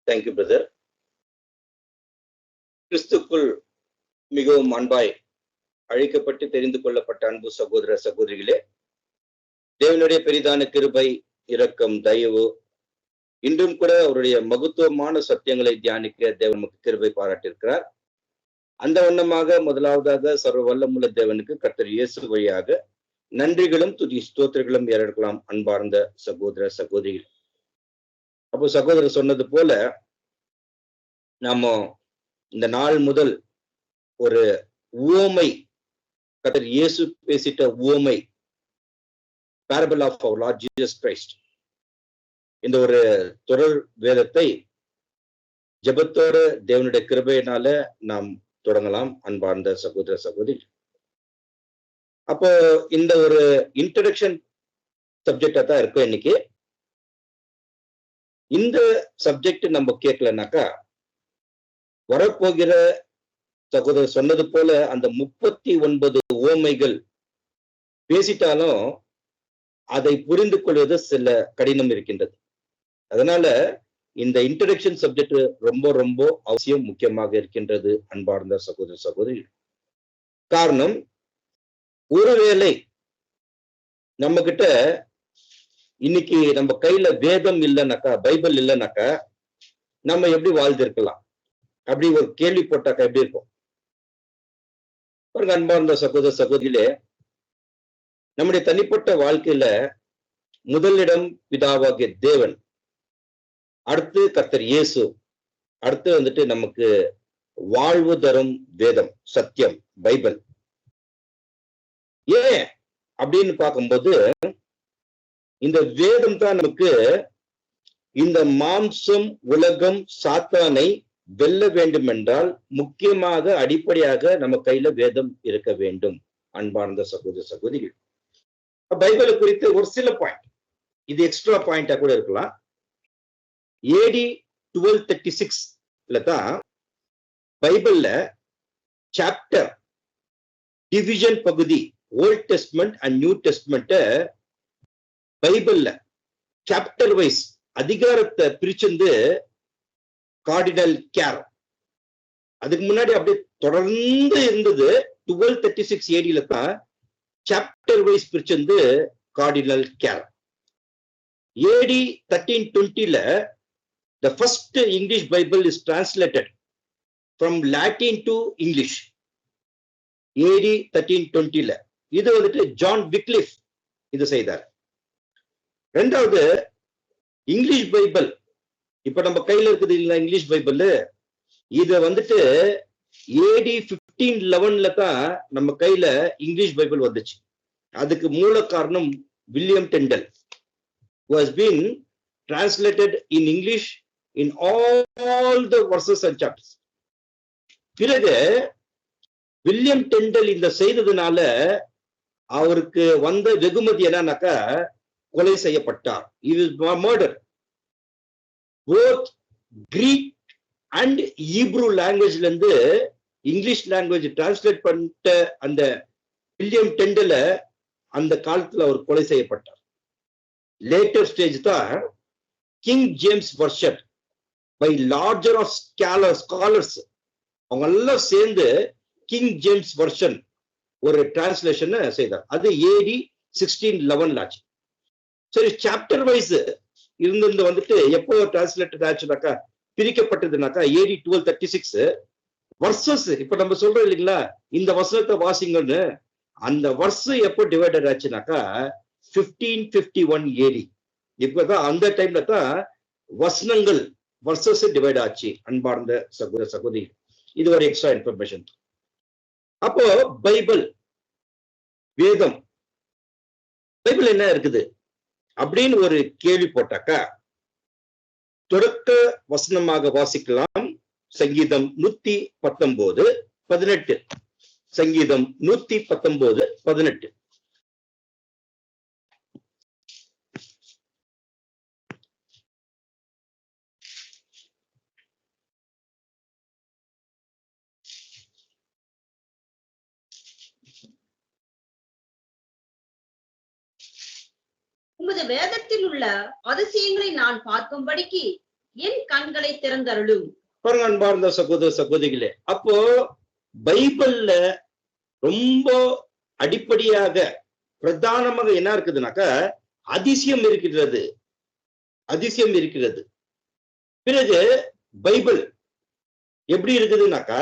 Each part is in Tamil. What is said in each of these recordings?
Thank you brother. கிறிஸ்துக்குள் மிகவும் அன்பாய் அழைக்கப்பட்டு தெரிந்து கொள்ளப்பட்ட அன்பு சகோதர சகோதரிகளே, தேவனுடைய பெரிதான கிருபை, இரக்கம், தயவு இன்றும் கூட அவருடைய மகத்துவமான சத்தியங்களை தியானிக்க தேவன் நமக்கு கிருபை பாராட்டியிருக்கிறார். அந்த வண்ணமாக முதலாவதாக சர்வ வல்லமுள்ள தேவனுக்கு கர்த்தர் இயேசு வழியாக நன்றிகளும் துதி ஸ்தோத்திரங்களும் ஏறெடுக்கலாம். அன்பார்ந்த சகோதர சகோதரிகள், அப்போ சகோதரர் சொன்னது போல நாம இந்த நாள் முதல் ஒரு உவமை, கர்த்தர் இயேசு பேசிட்ட உவமை, parable of our Lord Jesus Christ, இந்த ஒரு தொடர் வேதத்தை ஜெபத்தோட தேவனுடைய கிருபையினால நாம் தொடங்கலாம். அன்பார்ந்த சகோதர சகோதரி, அப்போ இந்த ஒரு இன்ட்ரடக்ஷன் சப்ஜெக்டா தான் இருக்கும் இன்னைக்கு. இந்த சப்ஜெக்ட் நம்ம கேட்கலனாக்கா வரப்போகிற சகோதரர் சொன்னது போல அந்த 39 உவமைகள் பேசிட்டாலும் அதை புரிந்து கொள்வது சில கடினம் இருக்கின்றது. அதனால இந்த இன்ட்ரடக்ஷன் சப்ஜெக்ட் ரொம்ப ரொம்ப அவசியம், முக்கியமாக இருக்கின்றது. அன்பார்ந்த சகோதர சகோதரி, காரணம் ஒருவேளை நம்ம கிட்ட இன்னைக்கு நம்ம கையில வேதம் இல்லைனாக்கா, பைபிள் இல்லைனாக்கா நம்ம எப்படி வாழ்ந்திருக்கலாம்? அப்படி ஒரு கேள்வி போட்டாக்கா எப்படி இருக்கும்? அன்பார்ந்த சகோதர சகோதரிகளே, நம்முடைய தனிப்பட்ட வாழ்க்கையில முதலிடம் பிதாவாகிய தேவன், அடுத்து கர்த்தர் இயேசு, அடுத்து வந்துட்டு நமக்கு வாழ்வு தரும் வேதம், சத்தியம், பைபிள். ஏன் அப்படின்னு பார்க்கும்போது இந்த வேதம் தான் நமக்கு இந்த மாம்சம், உலகம், சாத்தானை வெல்ல வேண்டும் என்றால் முக்கியமாக அடிப்படையாக நம்ம கையில வேதம் இருக்க வேண்டும். அன்பார்ந்த சகோதர சகோதரிகள், பைபிளை குறித்து ஒரு சில பாயிண்ட், இது எக்ஸ்ட்ரா பாயிண்டா கூட இருக்கலாம். AD 1236 தான் பைபிள்ல சாப்டர் டிவிஷன் பகுதி, old testament and new testament, பைபிள்ல சாப்டர் வைஸ் அதிகாரத்தை பிரிச்சிருந்து கார்டினல் கேர். அதுக்கு முன்னாடி அப்படியே தொடர்ந்து இருந்தது. 1236 AD தான் சாப்டர் வைஸ் பிரிச்சிருந்து கார்டினல் கேர். AD 1320 the first English Bible is translated from Latin to English. AD 1320 இது வந்துட்டு ஜான் விக்லிஃப் இது செய்தார். ரெண்டாவது இங்கிலீஷ் பைபிள், இப்ப நம்ம கையில இருக்குது இல்ல இங்கிலீஷ் பைபிள், இது வந்துட்டு AD 1511 தான் நம்ம கையில இங்கிலீஷ் பைபிள் வந்துச்சு. அதுக்கு மூல காரணம் William dental, who has been translated in English in all the verses and chapters. பிறகு வில்லியம் டெண்டல் இந்த செய்ததுனால அவருக்கு வந்த வெகுமதி என்னன்னாக்கா கொலை செய்யப்பட்டார். He was murdered. Both Greek and Hebrew languageல இருந்து இங்கிலீஷ் லாங்குவேஜ் டிரான்ஸ்லேட் பண்ணிட்ட அந்த வில்லியம் டெண்டல அந்த காலத்துல அவர் கொலை செய்யப்பட்டார். லேட்டர் ஸ்டேஜ் தான் King James version by larger of scholars, அவங்க எல்லாம் சேர்ந்து கிங் ஜேம்ஸ் வெர்ஷன் ஒரு டிரான்ஸ்லேஷன் செய்தார். அது AD 1611 ஆச்சு. சரி, சாப்டர் வைஸ் இருந்து வந்துட்டு எப்போ டிரான்ஸ்லேட்டட் ஆச்சுனாக்கா, பிரிக்கப்பட்டதுனாக்கா AD 1236. வர்சஸ் இப்ப நம்ம சொல்றோம் இல்லைங்களா, இந்த வசனத்தை வாசிங்கன்னு, அந்த வர்ஸ் எப்போ டிவைடட் ஆச்சுனாக்கா 1551 AD. இப்பதான் அந்த டைம்ல தான் வசனங்கள் வர்சஸ் டிவைட் ஆச்சு. அன்பார்ந்த சகோதர சகோதரி, இது ஒரு எக்ஸ்ட்ரா இன்ஃபர்மேஷன். அப்போ பைபிள், வேதம், பைபிள் என்ன இருக்குது அப்படின்னு ஒரு கேள்வி போட்டாக்கா தொடக்க வசனமாக வாசிக்கலாம். சங்கீதம் 119:18. சங்கீதம் 119:18. உமது வேதத்தில் உள்ள அதிசயங்களை நான் பார்க்கும்படிக்கு என் கண்களை திறந்தருளும். பாருங்க அன்பார்ந்த சகோதர சகோதரிகளே, அப்போ பைபிள்ல ரொம்ப அடிப்படையாக பிரதானமாக என்ன இருக்குதுனாக்கா அதிசயம் இருக்கிறது, அதிசயம் இருக்கிறது. பிறகு பைபிள் எப்படி இருக்குதுனாக்கா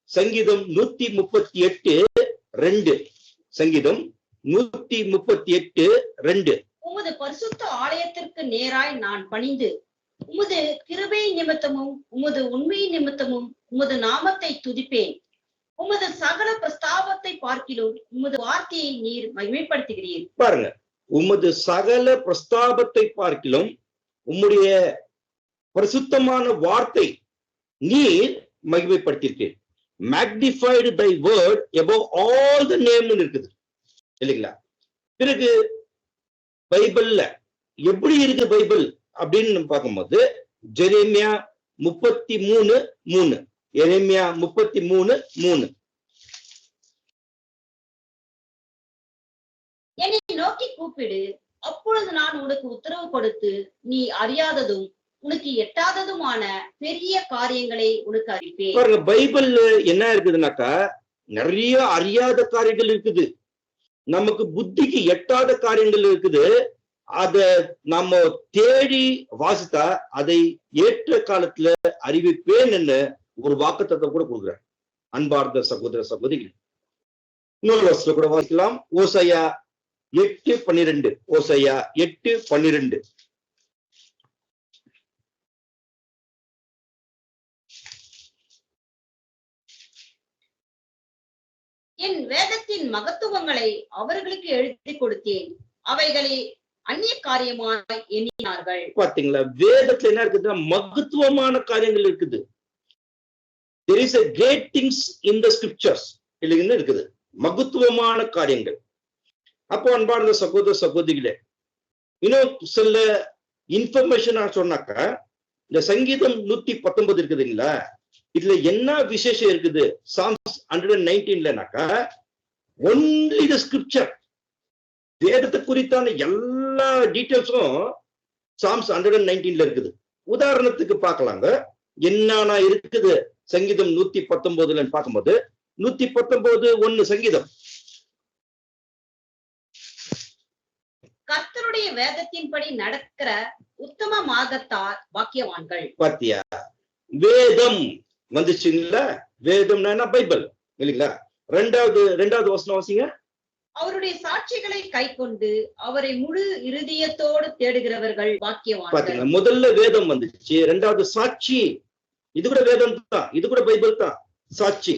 சங்கீதம் 138:2, சங்கீதம் 138:2, உமது பரிசுத்த ஆலயத்திற்கு நேராய் நான் பணிந்து உமது கிருபை நிமித்தமும் உமது உண்மை நிமித்தமும் உமது நாமத்தை துதிப்பேன். உமது சகல பிரஸ்தாபத்தை பார்க்கிலும் உமது வார்த்தையை நீர் மகிமைப்படுத்துகிறீர். பாருங்க, உமது சகல பிரஸ்தாபத்தை பார்க்கிலும் உம்முடைய பரிசுத்தமான வார்த்தை நீர் மகிமைப்படுத்தியிருக்கீர். Magnified thy word above all the name இருக்குது இல்லைங்களா? பிறகு பைபிள்ல எப்படி இருக்கு பைபிள் அப்படின்னு பார்க்கும்போது ஜெரேமியா 33:3, எரேமியா 33:3, என்னை நோக்கி கூப்பிடு, அப்பொழுது நான் உனக்கு உத்தரவு கொடுத்து நீ அறியாததும் உனக்கு எட்டாததுமான பெரிய காரியங்களை உனக்கு அறிவிப்பேன். பாருங்க, பைபிள் என்ன இருக்குதுனாக்கா நிறைய அறியாத காரியங்கள் இருக்குது, நமக்கு புத்திக்கு எட்டாத காரியங்கள் இருக்குது. அத நம்ம தேடி வாசித்தா அதை ஏற்ற காலத்துல அறிவிப்பேன் என்று ஒரு வாக்குத்தத்தம் கூட கொடுக்குறார். அன்பார்ந்த சகோதர சகோதரிகள், இன்னொரு வருஷத்துல கூட வாசிக்கலாம். ஓசையா 8:12, ஓசையா 8:12. என் வேதத்தின் மகத்துவங்களை அவர்களுக்கு எழுதி கொடுத்தேன், அவைகளை அந்நிய காரியமாய் எண்ணினார்கள். பாத்தீங்களா, வேதத்துல என்ன இருக்குதுன்னா மகத்துவமான காரியங்கள் இருக்குது. There is a great things in the scriptures இல்லைன்னு இருக்குது, மகத்துவமான காரியங்கள். அப்போ அன்பார்ந்த சகோதர சகோதரிகளே, இன்னும் சில இன்ஃபர்மேஷன் சொன்னாக்கா இந்த சங்கீதம் 119 இருக்குதுங்களா, இதுல என்ன விசேஷம் இருக்குது? சாம்ஸ் 119லனாக்கா ஒன்லி தி ஸ்கிரிப்சர், வேதத்தை குறித்தான எல்லா டீட்டெயில்ஸும் சாம்ஸ் 119ல இருக்குது. உதாரணத்துக்கு பார்க்கலாங்க, என்னன்னா இருக்குது சங்கீதம் 119ல பார்க்கும்போது 119:1 சங்கீதம். கர்த்தருடைய வேதத்தின்படி நடக்கிற உத்தம மார்க்கத்தார் பாக்கியவான்கள். பாத்தியா, வேதம் வந்துச்சுங்களா? வேதம்னா பைபிள் இல்லைங்களா? ரெண்டாவது வசனம் வாசிங்க. அவருடைய சாட்சிகளை கை கொண்டு அவரை முழு இருதயத்தோடு தேடுகிறவர்கள் பாக்கியவான்கள். பாத்தீங்களா, முதல்ல வேதம் வந்துச்சு, ரெண்டாவது சாட்சி. இது கூட வேதம் தான், இது கூட பைபிள் தான், சாட்சி.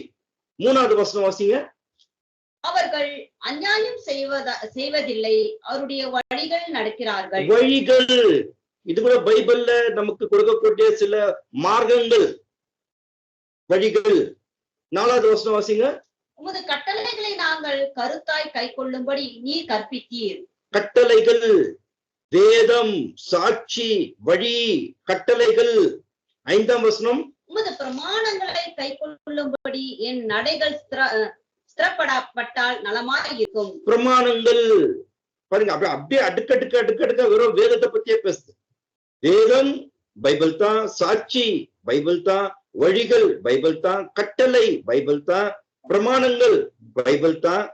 மூணாவது வசனம் வாசிங்க. அவர்கள் அநியாயம் செய்வதில்லை, அவருடைய வழிகள் நடக்கிறார்கள். வழிகள், இது கூட பைபிள்ல நமக்கு கொடுக்கக்கூடிய சில மார்க்கங்கள், வழிகள். நாலாவது வசனம் வாசிங்க. உமது கட்டளைகளை நாங்கள் கருத்தாய் கை கொள்ளும்படி நீர் கற்பித்தீர். கட்டளைகள், வேதம், சாட்சி, வழி, கட்டளைகள். ஐந்தாம் வசனம். உமது பிரமாணங்களை கை கொள்ளும்படி என் நடைகள் ஸ்திரப்படப்பட்டால் நலமாக இருக்கும். பிரமாணங்கள் பாருங்க, அப்படியே அடுக்கடுக்க வெறும் வேதத்தை பத்தியே பேசுது. வேதம் பைபிள் தான், சாட்சி பைபிள் தான், வழிகள் பைபிள் தான், கட்டளை பைபிள் தான், பிரமாணங்கள் பைபிள் தான்.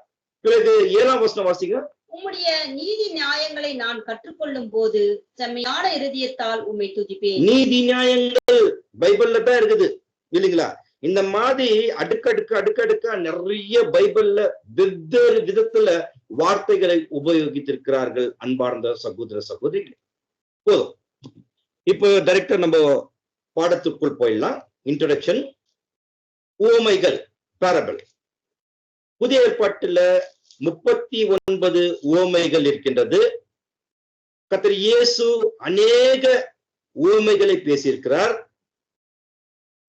பிறகு 7ஆம் வசனம் வாசிங்க. உம்முடைய நீதி நியாயங்களை நான் கற்றுக்கொள்ளும் போது செம்மையான இருதயத்தால் உம்மை துதிப்பேன். நீதி நியாயங்கள் பைபிள்ல தான் இருக்குது இல்லைங்களா? இந்த மாதிரி அடுக்கடுக்கா நிறைய பைபிள்ல வெவ்வேறு விதத்துல வார்த்தைகளை உபயோகித்திருக்கிறார்கள். அன்பார்ந்த சகோதர சகோதரிகள், போதும், இப்போ டைரக்டா நம்ம பாடத்துக்குள் போயிடலாம். இன்ட்ரோடக்ஷன். உவமைகள், பாரபிள். புதிய ஏற்பாட்டுல 39 உவமைகள் இருக்கின்றது. கர்த்தர் இயேசு அநேக உவமைகளை பேசியிருக்கிறார்.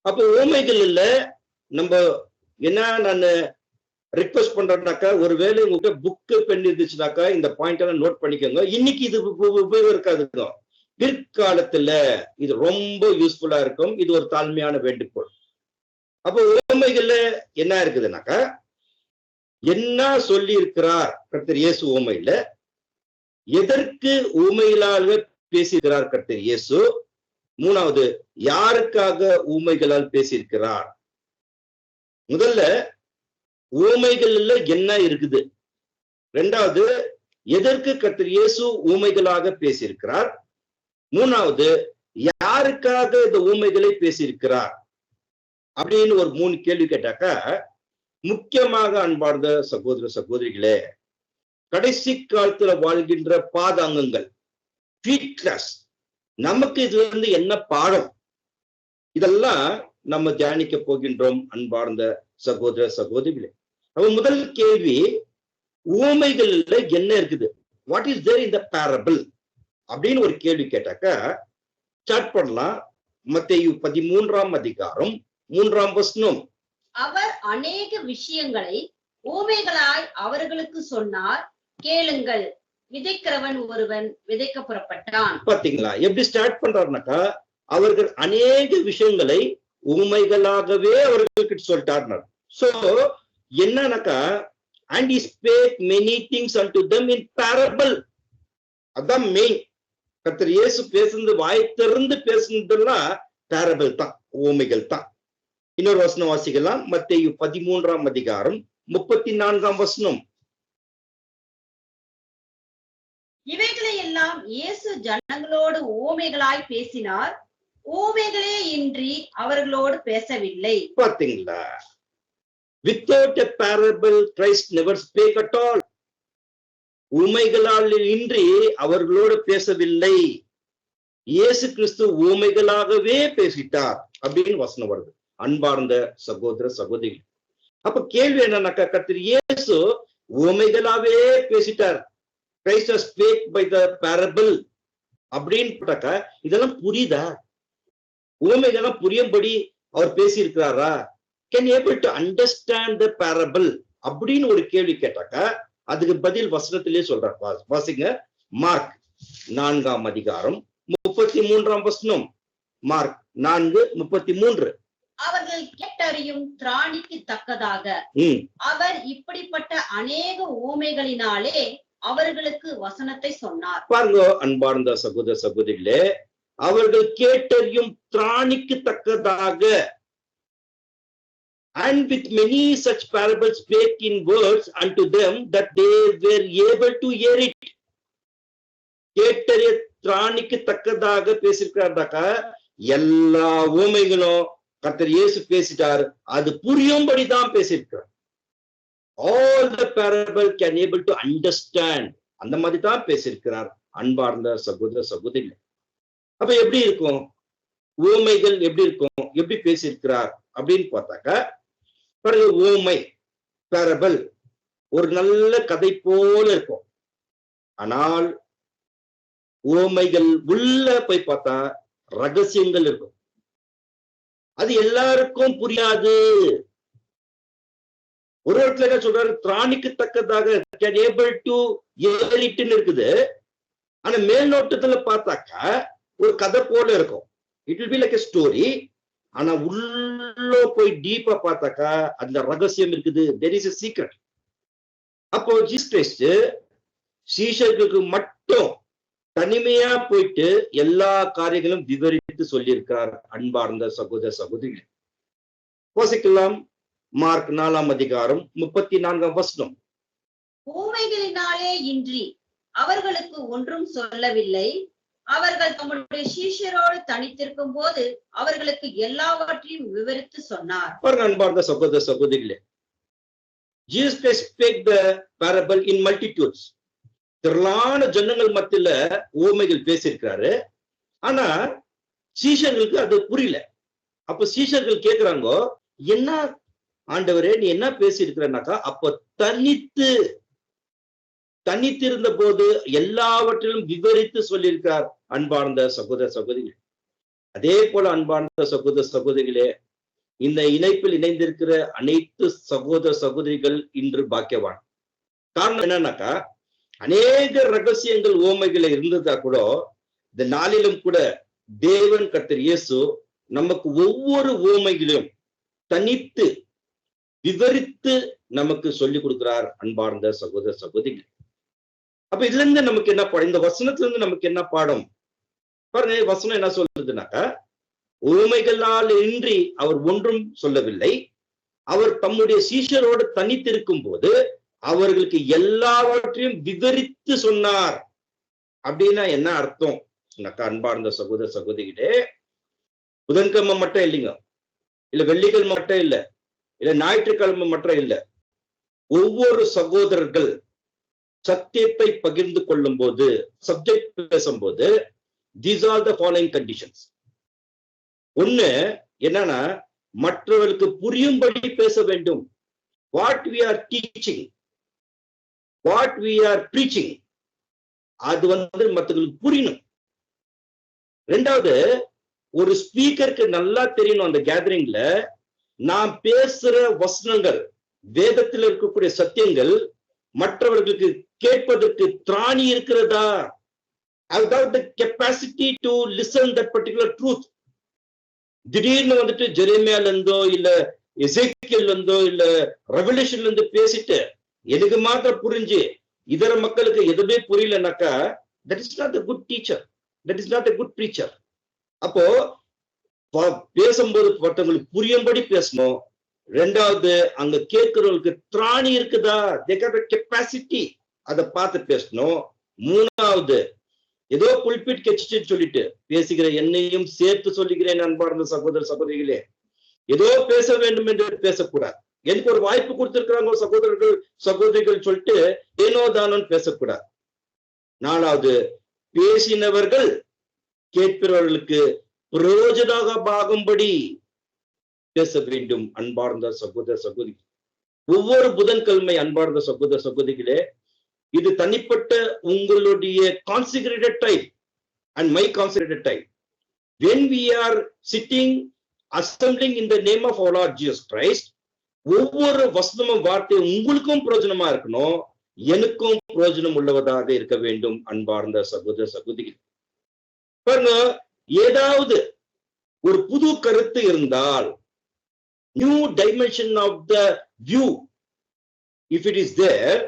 அப்போ உவமைகள் இல்ல, நம்ம என்ன நான் ரிக்வெஸ்ட் பண்றேன்னாக்கா, ஒருவேளை உங்ககிட்ட புக்கு பெண் இருந்துச்சுனாக்கா இந்த பாயிண்ட் எல்லாம் நோட் பண்ணிக்கோங்க. இன்னைக்கு இது உபயோகம் இருக்காது, பிற்காலத்துல இது ரொம்ப யூஸ்ஃபுல்லா இருக்கும். இது ஒரு தாழ்மையான வேண்டுகோள். அப்போ உவமைகள்ல என்ன இருக்குதுனாக்கா, என்ன சொல்லி இருக்கிறார் கர்த்தர் இயேசு உவமையில, எதற்கு உவமைகளாக பேசுகிறார் கர்த்தர் இயேசு, மூணாவது, யாருக்காக ஊமைகளால் பேசியிருக்கிறார்? முதல்ல ஊமைகள்ல என்ன இருக்குது? இரண்டாவது, எதற்கு கர்த்தர் இயேசு ஊமைகளாக பேசியிருக்கிறார்? மூணாவது, யாருக்காக இந்த ஊமைகளை பேசியிருக்கிறார் அப்படின்னு ஒரு 3 கேள்வி கேட்டாக்கா, முக்கியமாக அன்பார்ந்த சகோதர சகோதரிகளே, கடைசி காலத்துல வாழ்கின்ற பாதாங்கங்கள், நமக்கு இதுல இருந்து என்ன பாடம், இதெல்லாம் நம்ம தியானிக்க போகின்றோம் அன்பார்ந்த சகோதர சகோதரிகளே. அப்ப முதல் கேள்வி, ஊமைகள்ல என்ன இருக்குது? What is there in the parable அப்படின்னு ஒரு கேள்வி கேட்டாக்கா ஸ்டார்ட் பண்ணலாம். மத்தேயு 13ஆம் அதிகாரம் 3ஆம் வசனம். அவர் அநேக விஷயங்களை ஊமைகளாய் அவர்களுக்கு சொன்னார், கேளுங்கள். விதைக்கிறவன் ஒருவன் விதைக்க புறப்பட்டான். பாத்தீங்களா எப்படி ஸ்டார்ட் பண்றாருனாக்கா, அவர்கள் அநேக விஷயங்களை ஊமைகளாகவே அவர்களுக்கு சொல்லிட்டார். சோ என்னன்னாக்கா, and he spake many things unto them in parable. அதான் மெயின். கர்த்தர் இயேசு பேசுனது, வாய் திறந்து பேசுனதெல்லாம் பேரபிள் தான், ஊமைகள் தான். இன்னொரு வசனம் வாசிக்கலாம். மத்தேயு 13ஆம் அதிகாரம் 34ஆம் வசனம். இவைகளை எல்லாம் இயேசு ஜனங்களோடு ஊமைகளாய் பேசினார், ஊமைகளே இன்றி அவர்களோடு பேசவில்லை. பாத்தீங்களா, without a parable Christ never spake at all. ஊமைகளால் இன்றி அவர்களோடு பேசவில்லை. இயேசு கிறிஸ்து ஊமைகளாகவே பேசிட்டார் அப்படின்னு வசனம் வருது அன்பார்ந்த சகோதர சகோதரி. அப்ப கேள்வி என்னன்னாக்கா, கர்த்தர் இயேசு ஊமைகளாவே பேசிட்டார், Christ has spake by the parable அப்படின்னு போட்டாக்கா, இதெல்லாம் புரியுதா? ஊமைகள்லாம் புரியும்படி அவர் பேசி இருக்கிறாரா? Can you able to understand the parable அப்படின்னு ஒரு கேள்வி கேட்டாக்கா, அதுக்கு பதில் வசனத்திலே சொல்றார். வாசிங்க, மார்க் 4ஆம் அதிகாரம் 33ஆம் வசனம். மார்க் 4:33. அவர்கள் கேட்டறியும் திராணிக்கு தக்கதாக அவர் இப்படிப்பட்ட அநேக ஊமைகளினாலே அவர்களுக்கு வசனத்தை சொன்னார். பாருங்க அன்பார்ந்த சகோதர சகோதரிகளே, அவர்கள் கேட்டறியும் திராணிக்கு தக்கதாக, and with many such parables spake in words unto them that they were able to hear it. கேட்டறிய திராணிக்கு தக்கதாக பேசியிருக்கிறார்டாக்கா, எல்லா ஊமைகளும் கர்த்தர் இயேசு பேசிட்டார், அது புரியும்படி தான் பேசியிருக்கிறார். All the parable can able to understand, அந்த மாதிரி தான் பேசியிருக்கிறார் அன்பார்ந்த சகோதர சகோதரிகளே. அப்ப எப்படி இருக்கும் ஊமைகள்? எப்படி இருக்கும்? எப்படி பேசியிருக்கிறார் அப்படின்னு பார்த்தாக்கா, பாருங்க, ஊமை பேரபிள் ஒரு நல்ல கதை போல இருக்கும். ஆனால் ஊமைகள் உள்ள போய் பார்த்தா ரகசியங்கள் இருக்கும். அது எல்லாருக்கும் புரியாது. ஒரு இடத்துல என்ன சொல்றாரு, திராணிக்கு தக்கதாக can able to hear it ன்னு இருக்குது. ஆனா மேல் நோட்டத்துல பார்த்தாக்கா ஒரு கதை போல இருக்கும். It will be like a story. ஆனா உள்ள போய் டீப்பா பார்த்தாக்கா அதுல ரகசியம் இருக்குது. there is a secret. அப்போ ஜீசஸ் கிறிஸ்து சீஷர்களுக்கு மட்டும் தனிமையா போயிட்டு எல்லா காரியங்களும் விவரித்து சொல்லியிருக்கிறார் அன்பார்ந்த சகோதர சகோதரிகள். வாசிக்கலாம், மார்க் 4ஆம் அதிகாரம் 34ஆம் வசனம். ஊமைகளினாலே இன்றி அவர்களுக்கு ஒன்றும் சொல்லவில்லை. அவர்கள் தம்முடைய சீஷரோடு தனித்திருக்கும் போது அவர்களுக்கு எல்லாவற்றையும் விவரித்து சொன்னார். பாருங்க அன்பார்ந்த சகோதர சகோதரிகளே, Jesus Christ spake the parable in multitudes. திரளான ஜனங்கள் மத்தியில ஊமைகள் பேசியிருக்கிறாரு. ஆனா சீஷர்களுக்கு அது புரியல. அப்ப சீஷர்கள் கேக்குறாங்க, என்ன ஆண்டவரே நீ என்ன பேசி இருக்கிறனாக்கா? அப்ப தனித்திருந்த போது எல்லாவற்றிலும் விவரித்து சொல்லியிருக்கிறார் அன்பார்ந்த சகோதர சகோதரிகள். அதே போல அன்பார்ந்த சகோதர சகோதரிகளே, இந்த இணைப்பில் இணைந்திருக்கிற அனைத்து சகோதர சகோதரிகள் இன்று பாக்கியவான். காரணம் என்னன்னாக்கா, அநேக ரகசியங்கள் ஊமைகளை இருந்ததா கூட இந்த நாளிலும் கூட தேவன் கர்த்தர் இயேசு நமக்கு ஒவ்வொரு ஊமைகளையும் தனித்து விவரித்து நமக்கு சொல்லிக் கொடுக்கிறார் அன்பார்ந்த சகோதர சகோதரிகள். அப்ப இதுல இருந்து நமக்கு என்ன பாடம்? இந்த வசனத்துல இருந்து நமக்கு என்ன பாடம்? பாருங்க வசனம் என்ன சொல்றதுனாக்கா, உவமைகளால் இன்றி அவர் ஒன்றும் சொல்லவில்லை. அவர் தம்முடைய சீஷரோடு தனித்திருக்கும் போது அவர்களுக்கு எல்லாவற்றையும் விவரித்து சொன்னார். அப்படின்னா என்ன அர்த்தம்? அன்பார்ந்த சகோதர சகோதரிகளே, புதன்கிழமை மட்டும் இல்லைங்க, இல்ல வெள்ளிக்கிழமை மட்டும் இல்ல, இல்ல ஞாயிற்றுக்கிழமை மட்டும் இல்ல. ஒவ்வொரு சகோதரர்கள் சத்தியத்தை பகிர்ந்து கொள்ளும் போது, சப்ஜெக்ட் பேசும்போது, these are the following conditions. ஒண்ணு என்னன்னா, மற்றவர்களுக்கு புரியும்படி பேச வேண்டும். What we are teaching, what we are preaching, அது மற்றவங்களுக்கு புரியணும். ரெண்டாவது, ஒரு ஸ்பீக்கருக்கு நல்லா தெரியணும் அந்த கேதரிங்ல நான் பேசுற வசனங்கள், வேதத்தில் இருக்கக்கூடிய சத்தியங்கள் மற்றவர்களுக்கு கேட்பதற்கு திராணி இருக்கிறதா, அதாவது capacity to listen that particular truth. திடீர்னு ஜெரேமியால இருந்தோ இல்ல எசேக்கியேல்ல இருந்தோ இல்ல ரெவல்யூஷன்ல இருந்து பேசிட்டு எனக்கு மாத்திரம் புரிஞ்சு இதர மக்களுக்கு எதுவுமே புரியலனாக்கா, that is not a good teacher, that is not a good preacher. அப்போ பேசும்போது மற்றவங்களுக்கு புரியும்படி பேசணும். ரெண்டாவது, அங்க கேட்கிறவங்களுக்கு திராணி இருக்குதா, they got a capacity, அதை பார்த்து பேசணும். மூணாவது, ஏதோ புல்பிட் கெச்சிட்டு சொல்லிட்டு பேசுகிற என்னையும் சேர்த்து சொல்லுகிறேன் அன்பார்ந்த சகோதர சகோதரிகளே, ஏதோ பேச வேண்டும் என்று பேசக்கூடாது. எனக்கு ஒரு வாய்ப்பு கொடுத்திருக்கிறாங்க சகோதரர்கள் சகோதரிகள் சொல்லிட்டு ஏனோ தானோன்னு பேசக்கூடாது. நாலாவது, பேசினவர்கள் கேட்கிறவர்களுக்கு பிரயோஜனமாகும்படி பேச வேண்டும். அன்பார்ந்த சகோதர சகோதரி, ஒவ்வொரு புதன்கிழமை அன்பார்ந்த சகோதர சகோதரிகளே, இது தனிப்பட்ட உங்களுடைய consecrated time and my consecrated time. when we are sitting assembling in the name of our Lord Jesus Christ, ஒவ்வொரு வசனமும் வார்த்தை உங்களுக்கும் பிரயோஜனமா இருக்கணும், எனக்கும் பிரயோஜனம் உள்ளவதாக இருக்க வேண்டும். அன்பார்ந்த சகோதர சகோதரிகள், பாருங்க, ஏதாவது ஒரு புது கருத்து இருந்தால், new dimension of the view, if it is there,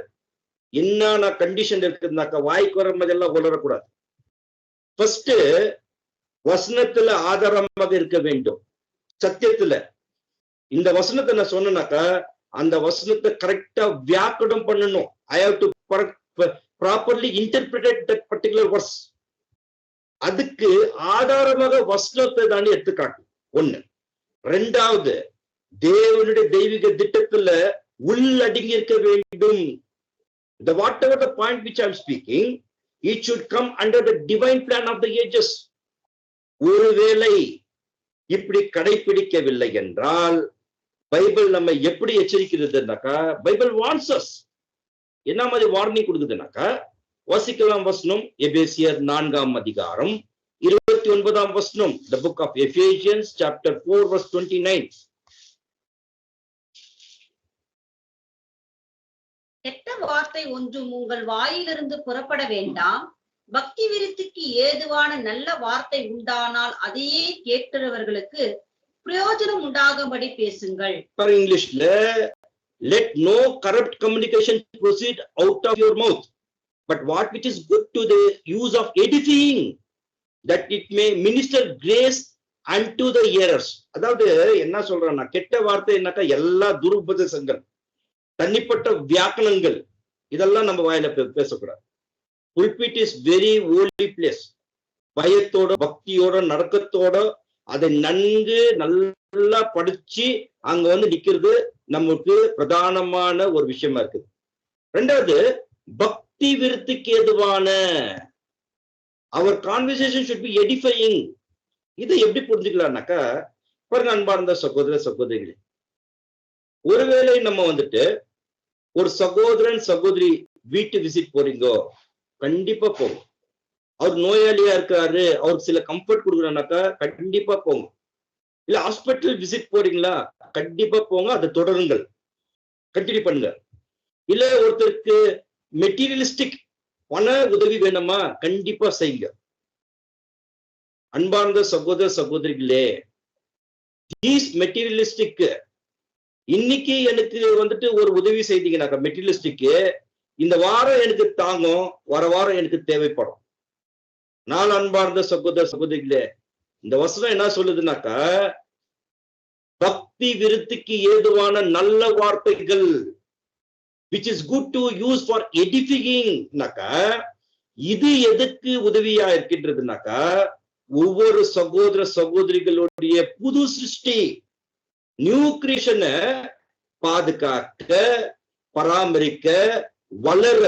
என்ன கண்டிஷன் இருக்குதுனாக்கா வாய்க்கு வர மாதிரிலாம் உளரக்கூடாது. ஃபர்ஸ்ட் வசனத்துல ஆதாரமாக இருக்க வேண்டும், சத்தியத்துல. இந்த வசனத்தை நான் சொன்னாக்கா அந்த வசனத்தை கரெக்டா வியாக்கடம் பண்ணணும். I have to properly interpret that particular verse. அதுக்கு ஆதாரமாக வசனத்தை தாண்டி எடுத்துக்காட்டும் ஒண்ணு. ரெண்டாவது, தேவனுடைய தெய்வீக திட்டத்துல உள்ளடங்கி இருக்க வேண்டும். The whatever the point which I am speaking, it should come under the divine plan of the ages. ஒருவேளை இப்படி கடைபிடிக்கவில்லை என்றால் பைபிள் நம்ம எப்படி எச்சரிக்கிறதுனாக்கா, பைபிள் வார்ன்ஸ் us. என்ன மாதிரி வார்னிங் கொடுக்குதுனாக்கா, வாசிக்கலாம் வசனம், எபேசியர் 4ஆம் அதிகாரம் 29ஆம் வசனம், the book of Ephesians chapter 4 verse 29. கெட்ட வார்த்தை ஒன்றும் உங்கள் வாயிலிருந்து புறப்பட வேண்டாம். பக்தி விருத்திக்கு ஏதுவான நல்ல வார்த்தை உண்டானால் அதையே கேட்கிறவர்களுக்கு பிரயோஜனம் உண்டாகும்படி பேசுங்கள். For இங்கிலீஷ்ல, let no corrupt communication proceed out of your mouth, but what which is good to the use of edifying, that it may minister grace unto the hearers. அதாவது என்ன சொல்றேன்னா, கெட்ட வார்த்தை என்னக்கா எல்லா துருபதேசங்கள், தனிப்பட்ட வியாக்கணங்கள், இதெல்லாம் நம்ம வாயில பேசக்கூடாது. Pulpit is very Holi place. பயத்தோட பக்தியோட நடக்கத்தோட அதை நன்கு நல்லா படிச்சு அங்க நிக்கிறது நமக்கு பிரதானமான ஒரு விஷயமா இருக்குது. ரெண்டாவது, பக்தி விருத்திக்கு ஏதுவான, அவர் கான்வர்சேஷன் should be edifying. இதை எப்படி புரிஞ்சுக்கலாம்னாக்கா, பாருங்க அன்பார்ந்த சகோதர சகோதரிகளே, ஒருவேளை நம்ம ஒரு சகோதரன் சகோதரி வீட்டு விசிட் போறீங்கோ, கண்டிப்பா போங்க. அவர் நோயாளியா இருக்காரு, அவருக்கு சில கம்ஃபர்ட் கொடுக்குறானாக்கா கண்டிப்பா போங்க. இல்ல ஹாஸ்பிட்டல் விசிட் போறீங்களா, கண்டிப்பா போங்க, அதை தொடருங்கள், கண்டினியூ பண்ணுங்க. இல்ல ஒருத்தருக்கு மெட்டீரியலிஸ்டிக் பண உதவி வேணுமா, கண்டிப்பா செய்யுங்க. அன்பார்ந்த சகோதர சகோதரிகளே, தீஸ் மெட்டீரியலிஸ்டிக், இன்னைக்கு எனக்கு ஒரு உதவி செய்தீங்கன்னாக்கா மெட்டீரியலிஸ்டிக்கு, இந்த வாரம் எனக்கு தாங்கும், வர வாரம் எனக்கு தேவைப்படும். நான் அன்பார்ந்த சகோதர சகோதரிகளே, இந்த வசனம் என்ன சொல்லுதுன்னாக்கா, பக்தி விருத்திக்கு ஏதுவான நல்ல வார்த்தைகள், which is good to use for edifying, இது எதுக்கு உதவியா இருக்கின்றதுனாக்கா, ஒவ்வொரு சகோதர சகோதரிகளுடைய புது சிருஷ்டி, நியூ கிரியேஷனை பாதுகாக்க, பராமரிக்க, வளர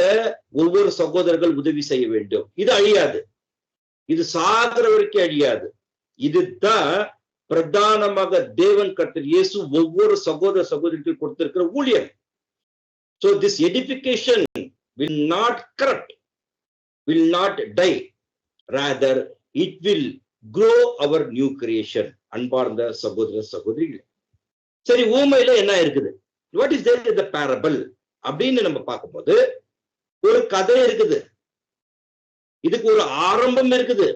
ஒவ்வொரு சகோதரர்கள் உதவி செய்ய வேண்டும். இது அழியாது, இது சாகிற வரைக்கும் அழியாது. இதுதான் பிரதானமாக தேவன் கர்த்தர் இயேசு ஒவ்வொரு சகோதர சகோதரிக்கு கொடுத்திருக்கிற ஊழியம். So this edification will not corrupt, will not die, rather it will grow our new creation. அன்பார்ந்த சகோதர சகோதரிகளே, சரி, ஊமையில என்ன இருக்குது? What is there in the parable அப்படின்னு நம்ம பார்க்கும்போது, ஒரு கதை இருக்குது, இதுக்கு ஒரு ஆரம்பம் இருக்குது,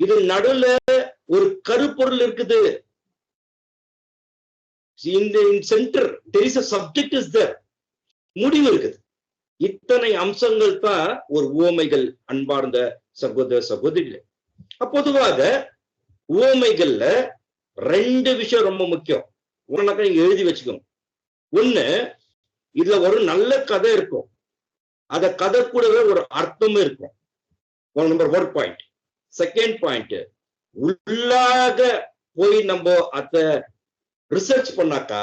இது நடுவுல ஒரு கருப்பொருள் இருக்குது. In the center there is a subject is there, முடிவு இருக்குது. இத்தனை அம்சங்கள் தான் ஒரு உவமைகள். அன்பார்ந்த சகோதர சகோதரிகளே, பொதுவாக உவமைகள்ல ரெண்டு விஷயம் ரொம்ப முக்கியம். உனக்கு நீங்க எழுதி வச்சுக்கோங்க. ஒண்ணு, இதுல ஒரு நல்ல கதை இருக்கும், அத கதை கூடவே ஒரு அர்த்தமும் இருக்கும். Number 1 point. செகண்ட் பாயிண்ட், உள்ளாக போய் நம்ம அத ரிசர்ச் பண்ணாக்கா,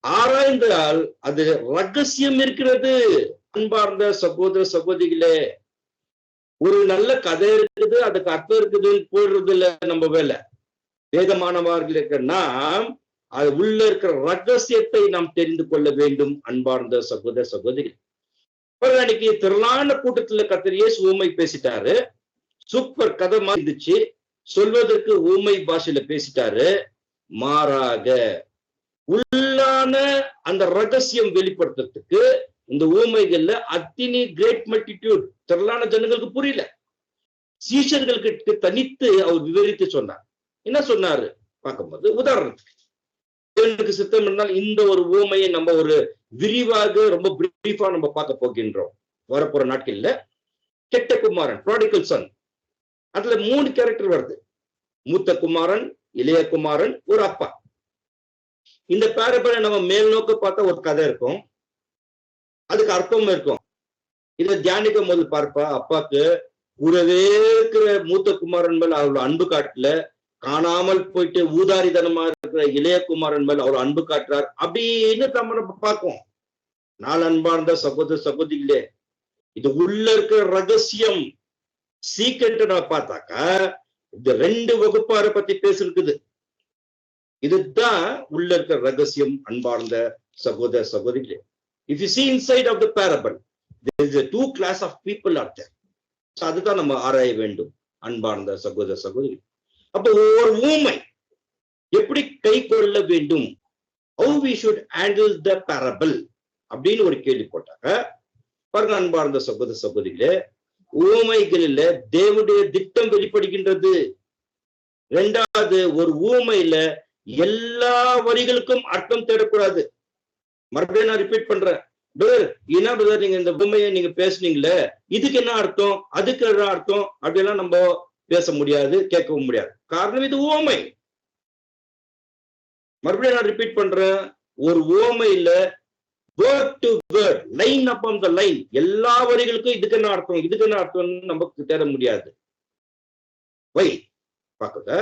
ஆராய்ந்தால் அது ரகசியம் இருக்கிறது. அன்பார்ந்த சகோதர சகோதரிகளே, ஒரு நல்ல கதை இருக்குது, அதுக்கு அர்த்தம் இருக்குது போடுறது இல்ல நம்ம வேலை. வேதமானவர்களுக்கு நாம் அது உள்ள இருக்கிற ரகசியத்தை நாம் தெரிந்து கொள்ள வேண்டும். அன்பார்ந்த சகோதர சகோதரிகள், அன்னைக்கு திரளான கூட்டத்துல கர்த்தர் இயேசு ஊமை பேசிட்டாரு. சூப்பர் கதை மாதிரி இருந்துச்சு. சொல்வதற்கு ஊமை பாஷையில பேசிட்டாரு. மாறாக உள்ளான அந்த ரகசியம் வெளிப்படுத்துறதுக்கு இந்த ஊமைகள்ல அத்தினி கிரேட் மல்டிடியூட், திரளான ஜனங்களுக்கு புரியல. சீஷர்களுக்கு தனித்து அவர் விவரித்து சொன்னார். என்ன சொன்னாரு பார்க்கும்போது, உதாரணத்துக்கு தேவனுக்கு சித்தம் இருந்தால் இந்த ஒரு ஊமையை நம்ம ஒரு விரிவாக ரொம்ப பிரீஃபா நம்ம பார்க்க போகின்றோம் வரப்போற நாட்கள்ல. கெட்ட குமாரன், ப்ராடிகல் சன், அதுல 3 கேரக்டர் வருது. மூத்த குமாரன், இளைய குமாரன், ஒரு அப்பா. இந்த பேரபலை நம்ம மேல் நோக்க பார்த்தா ஒரு கதை இருக்கும், அதுக்கு அர்த்தம் இருக்கும். இதை தியானிக்கும் போது பார்ப்பா, அப்பாக்கு கூடவே இருக்கிற மூத்த குமாரன் மேல அவ்வளவு அன்பு காட்டல, காணாமல் போயிட்டு ஊதாரிதனமா இருக்கிற இளைய குமாரன் மேல அவ்வளவு அன்பு காட்டுறார் அப்படின்னு நம்ம பார்ப்போம். நான் அன்பார்ந்த சகோதர சகோதரிகளே, இது உள்ள இருக்கிற ரகசியம், சீக்ரெட் நம்ம பார்த்தாக்கா இந்த 2 வகுப்பாரை பத்தி பேசிருக்குது. இதுதான் உள்ள இருக்கிற ரகசியம். அன்பார்ந்த சகோதர சகோதரிகளே, if you see inside of the parable, there is a 2 class of people are there. அதுதான் நம்ம ஆராய வேண்டும். அன்பார்ந்த சகோதர சகோதரி, அப்போ ஒரு ஊமை எப்படி கை கொள்ள வேண்டும், how we should handle the parable அப்படின்னு ஒரு கேள்வி போட்டாங்க. பாருங்க அன்பார்ந்த சகோதர சகோதரிகளே, ஊமைகளில தேவனுடைய திட்டம் வெளிப்படுகின்றது. 2வது, ஒரு ஊமையில எல்லா வரிகளுக்கும் அர்த்தம் தேடக்கூடாது. மறுபடியும் நான் ரிப்பீட் பண்றேன், என்ன பிரதர் நீங்க இந்த ஊமையை நீங்க பேசுனீங்களே, இதுக்கு என்ன அர்த்தம், அதுக்கு என்ன அர்த்தம் அப்படிலாம் நம்ம பேச முடியாது, கேட்கவும் முடியாது. காரணம் இது ஊமை. மறுபடியும் நான் ரிப்பீட் பண்றேன், ஒரு ஊமையில word to word, line upon the line, எல்லா வரிகளுக்கும் இதுக்கு என்ன அர்த்தம், இதுக்கு என்ன அர்த்தம்னு நமக்கு தேட முடியாது. வை பாக்குங்க,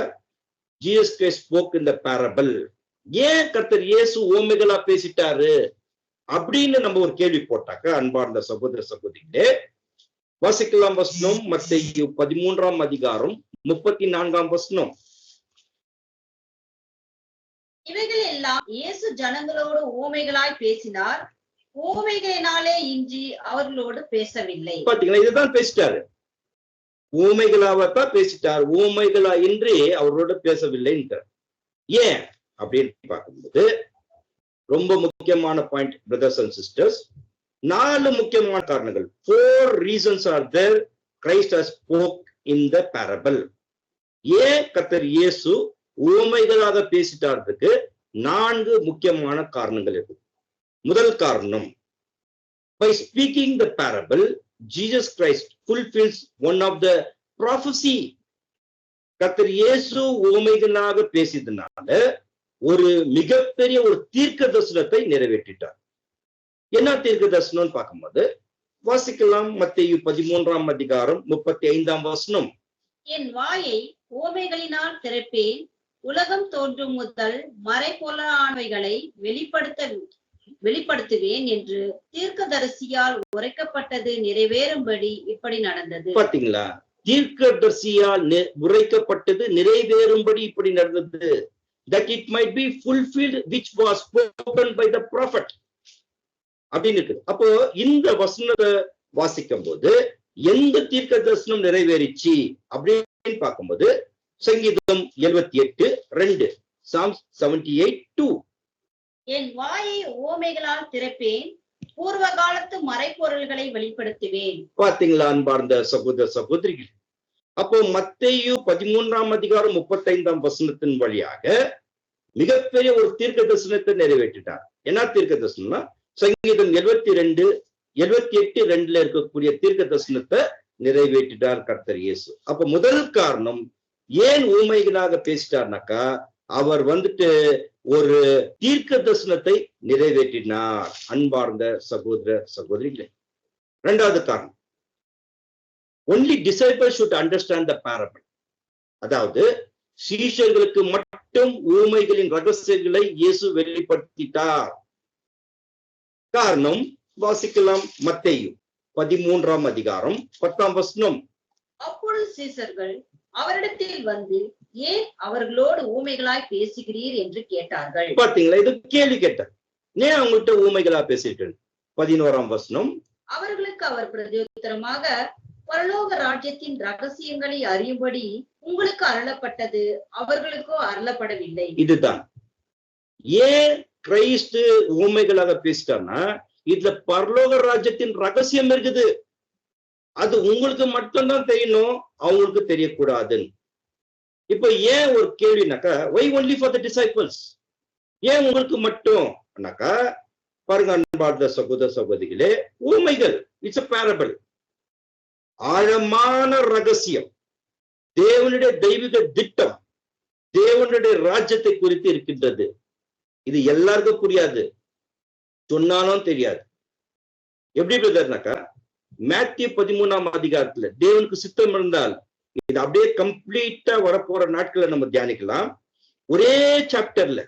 Jesus Christ spoke in the parable. ஏன் கர்த்தர் இயேசு ஊமைகளா பேசிட்டாரு அப்படின்னு நம்ம ஒரு கேள்வி போட்டாக்க, அன்பார்ந்த சகோதர சகோதரிகளே, வாசிக்கலாம் வசனம். மத்தேயு 13ஆம் அதிகாரம் 34ஆம் வசனம். இவைகள் எல்லாம் இயேசு ஜனங்களோடு ஊமைகளாய் பேசினார், ஊமைகளினாலே இன்றி அவர்களோடு பேசவில்லை. பாத்தீங்களா, இதுதான் பேசிட்டாரு. ஊமைகளாவத்தான் பேசிட்டார், ஊமைகளா இன்றி அவரோட பேசவில்லை. ஏன் அப்படின்னு பார்க்கும்போது ரொம்ப முக்கியமான பாயிண்ட் பிரதர்ஸ் அண்ட் சிஸ்டர்ஸ். 4 முக்கியமான காரணங்கள். 4 reasons are there Christ has spoke in the parable. ஏன் கர்த்தர் இயேசு ஊமைகளாக பேசிட்டாருக்கு 4 முக்கியமான காரணங்கள் இருக்கு. முதல் காரணம், by speaking the parable, Jesus Christ fulfills one of the prophecy. கர்த்தர் இயேசு உவமைகளாக பேசியதுனால ஒரு மிகப்பெரிய ஒரு தீர்க்க தரிசனத்தை நிறைவேற்றிட்டார். என்ன தீர்க்க தரிசனம்னு பார்க்கும்போது வாசிக்கலாம். மத்தேயு 13ஆம் அதிகாரம் 35ஆம் வசனம். என் வாயை உவமைகளினால் திறப்பேன், உலகம் தோன்றும் முதல் மறைபொருளானவைகளை வெளிப்படுத்துவேன் என்று தீர்க்கதரிசியால் உரைக்கப்பட்டது நிறைவேறும்படி இப்படி நடந்தது. பாத்தீங்களா? தீர்க்கதரிசியால் உரைக்கப்பட்டது நிறைவேறும்படி இப்படி நடந்தது. That it might be fulfilled which was spoken by the prophet அப்படின்னு இருக்கு. அப்போ இந்த வசனத்தை வாசிக்கும் போது எந்த தீர்க்க தரிசனம் நிறைவேறிச்சு அப்படின்னு பார்க்கும்போது சங்கீதம் 78:2, Psalms 78:2. என் வாயை உவமைகளால் திறப்பேன், பூர்வ காலத்து மறைபொருள்களை வெளிப்படுத்துவேன். பாத்தீங்களா அன்பார்ந்த சகோதர சகோதரிகள்? அப்போ மத்தேயு 13ஆம் அதிகாரம் 35ஆம் வசனத்தின் வழியாக மிகப்பெரிய ஒரு தீர்க்க தரிசனத்தை நிறைவேற்றிட்டார். என்ன தீர்க்க தரிசனம்னா சங்கீதம் 78:2 இருக்கக்கூடிய தீர்க்க தரிசனத்தை நிறைவேற்றிட்டார் கர்த்தர் இயேசு. அப்ப முதல் காரணம் ஏன் ஊமைகளாக பேசிட்டார்னாக்கா அவர் ஒரு தீர்க்க தரிசனத்தை நிறைவேற்றினார். அன்பார்ந்த சகோதர சகோதரிகளே, இரண்டாவது காரணம், only disciples should understand the parable. அதாவது சீஷர்களுக்கு மட்டும் ஊமைகளின் ரகசியங்களை இயேசு வெளிப்படுத்திட்டார். காரணம் வாசிக்கலாம். மத்தேயு 13ஆம் அதிகாரம் 10ஆம் வசனம். அப்பொழுது சீஷர்கள் அவரிடத்தில் வந்து, ஏன் அவர்களோடு ஊமைகளாய் பேசுகிறீர் என்று கேட்டார்கள். பாத்தீங்களா? இது கேள்வி கேட்டார். ஏன் அவங்கள்ட்ட ஊமைகளா பேசியிருக்கேன்? 11ஆம் வசனம். அவர்களுக்கு அவர் பிரதியுத்தரமாக, பரலோக ராஜ்யத்தின் ரகசியங்களை அறியும்படி உங்களுக்கு அருளப்பட்டது, அவர்களுக்கோ அருளப்படவில்லை. இதுதான் ஏன் கிறிஸ்து ஊமைகளாக பேசிட்டார்னா, இதுல பரலோக ராஜ்யத்தின் ரகசியம் இருக்குது. அது உங்களுக்கு மட்டும்தான் தெரியணும், அவங்களுக்கு தெரியக்கூடாதுன்னு. இப்ப ஏன் ஒரு கேள்வினாக்கா, why only for the disciples? ஏன் உங்களுக்கு மட்டும் பாருங்க அன்பார்ந்த சகோதர சகோதரிகளே, ஊமைகள் இட்ஸ் a parable. ஆழமான ரகசியம், தேவனுடைய தெய்வீக திட்டம், தேவனுடைய ராஜ்யத்தை குறித்து இருக்கின்றது. இது எல்லாருக்கும் புரியாது, சொன்னாலும் தெரியாது. எப்படி பிரதர்னாக்கா, மேத்யூ 13ஆம் அதிகாரத்துல தேவனுக்கு சித்தம் இருந்தால் இது அப்படியே கம்ப்ளீட்டா வரப்போற நாட்களை நம்ம தியானிக்கலாம். ஒரே சாப்டர்ல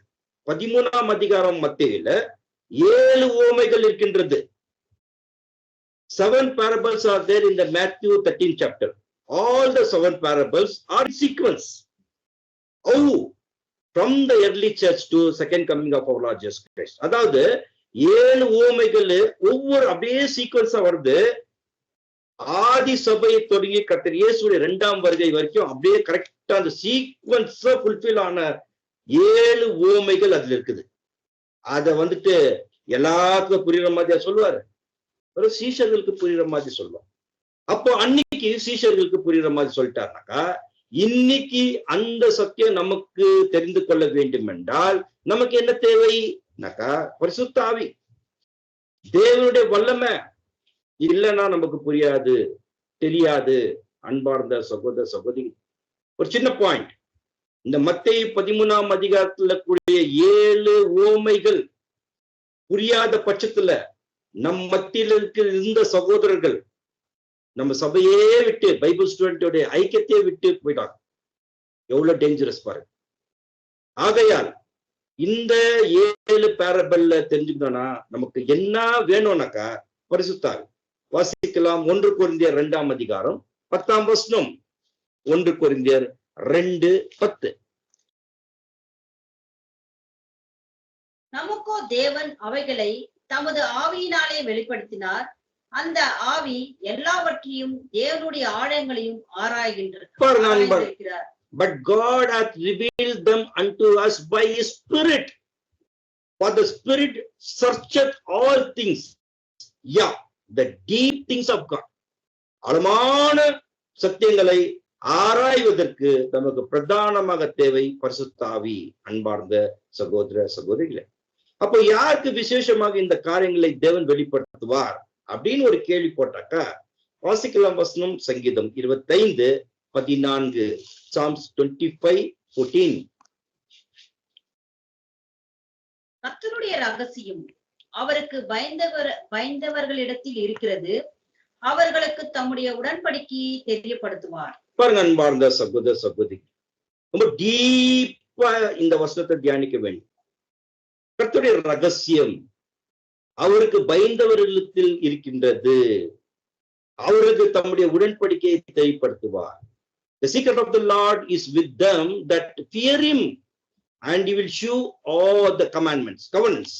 13ஆம் அதிகாரம் மத்தேயுல 7 உவமைகள் இருக்கின்றது. 7 parables are there in the Matthew 13 chapter. All the 7 parables are sequence. Oh, from the early church to second coming of our Lord Jesus Christ. அதாவது 7 உவமைகள் ஒவ்வொரு அப்படியே சீக்வன்ஸா வருது. ஆதி சபையை தொடங்கி கர்த்தர் இயேசுடைய 2ஆம் வருகை வரைக்கும் அப்படியே கரெக்டா அந்த சீக்வன்ஸா ஃபுல்ஃபில் ஆன 7 உவமைகள் அதுல இருக்குது. அத எல்லாருக்கும் புரியுற மாதிரியா சொல்லுவாரு, ஒரு சீஷர்களுக்கு புரியுற மாதிரி சொல்லுவோம். அப்போ அன்னைக்கு சீஷர்களுக்கு புரியுற மாதிரி சொல்லிட்டாருனாக்கா, இன்னைக்கு அந்த சத்தியம் நமக்கு தெரிந்து கொள்ள வேண்டும் என்றால் நமக்கு என்ன தேவைனாக்கா, பரிசுத்த ஆவி, தேவனுடைய வல்லமை இல்லைன்னா நமக்கு புரியாது, தெரியாது. அன்பார்ந்த சகோதர சகோதரி, ஒரு சின்ன பாயிண்ட், இந்த மத்தேயு 13ஆம் அதிகாரத்துல கூடிய 7 உவமைகள் புரியாத பட்சத்துல நம் மத்தியில் இருந்த சகோதரர்கள் நம்ம சபையே விட்டு, பைபிள் ஸ்டூடெண்டோட ஐக்கியத்தையே விட்டு போயிட்டாங்க. எவ்வளவு டேஞ்சரஸ் பாருங்க. ஆகையால் இந்த 7 பேரபிள்ல தெரிஞ்சுக்கணும்னா நமக்கு என்ன வேணும்னாக்கா பரிசுத்த ஆவி. வாசிக்கலாம். 1 கொரிந்தியர் 2ஆம் அதிகாரம் 10ஆம் வசனம். 1 கொரிந்தியர் 2:10. நமக்கோ தேவன் அவைகளை தமது ஆவியினாலே வெளிப்படுத்தினார். அந்த ஆவி எல்லாவற்றையும் தேவனுடைய ஆழங்களையும் ஆராய்கின்றார். But God hath revealed them unto us by His Spirit. For the Spirit searcheth all things. Yeah, the deep things of God. ஆழமான சத்தியங்களை ஆராய்வதற்கு நமக்கு பிரதானமாக தேவை பரிசுத்த ஆவி. அன்பார்ந்த சகோதர சகோதரிகளே, அப்போ யாருக்கு விசேஷமாக இந்த காரியங்களை தேவன் வெளிப்படுத்துவார் அப்படின்னு ஒரு கேள்வி போட்டாக்கா, வாசிக்கலாம் வசனம். சங்கீதம் 25 14. Psalms 25:14. கர்த்தருடைய ரகசியம் அவருக்கு பயந்தவர்களிடத்தில் இருக்கிறது. அவர்களுக்கு தம்முடைய உடன்படிக்கையை தெரியப்படுத்துவார். பாருங்க அன்பார்ந்த சகோதர சகோதரி, ரொம்ப டீப்பா இந்த வசனத்தை தியானிக்க வேண்டும். கர்த்தருடைய ரகசியம் அவருக்கு பயந்தவர்களிடத்தில் இருக்கின்றது. அவருக்கு தம்முடைய உடன்படிக்கையை தெரியப்படுத்துவார். The secret of the Lord is with them that fear him and he will shew all the covenants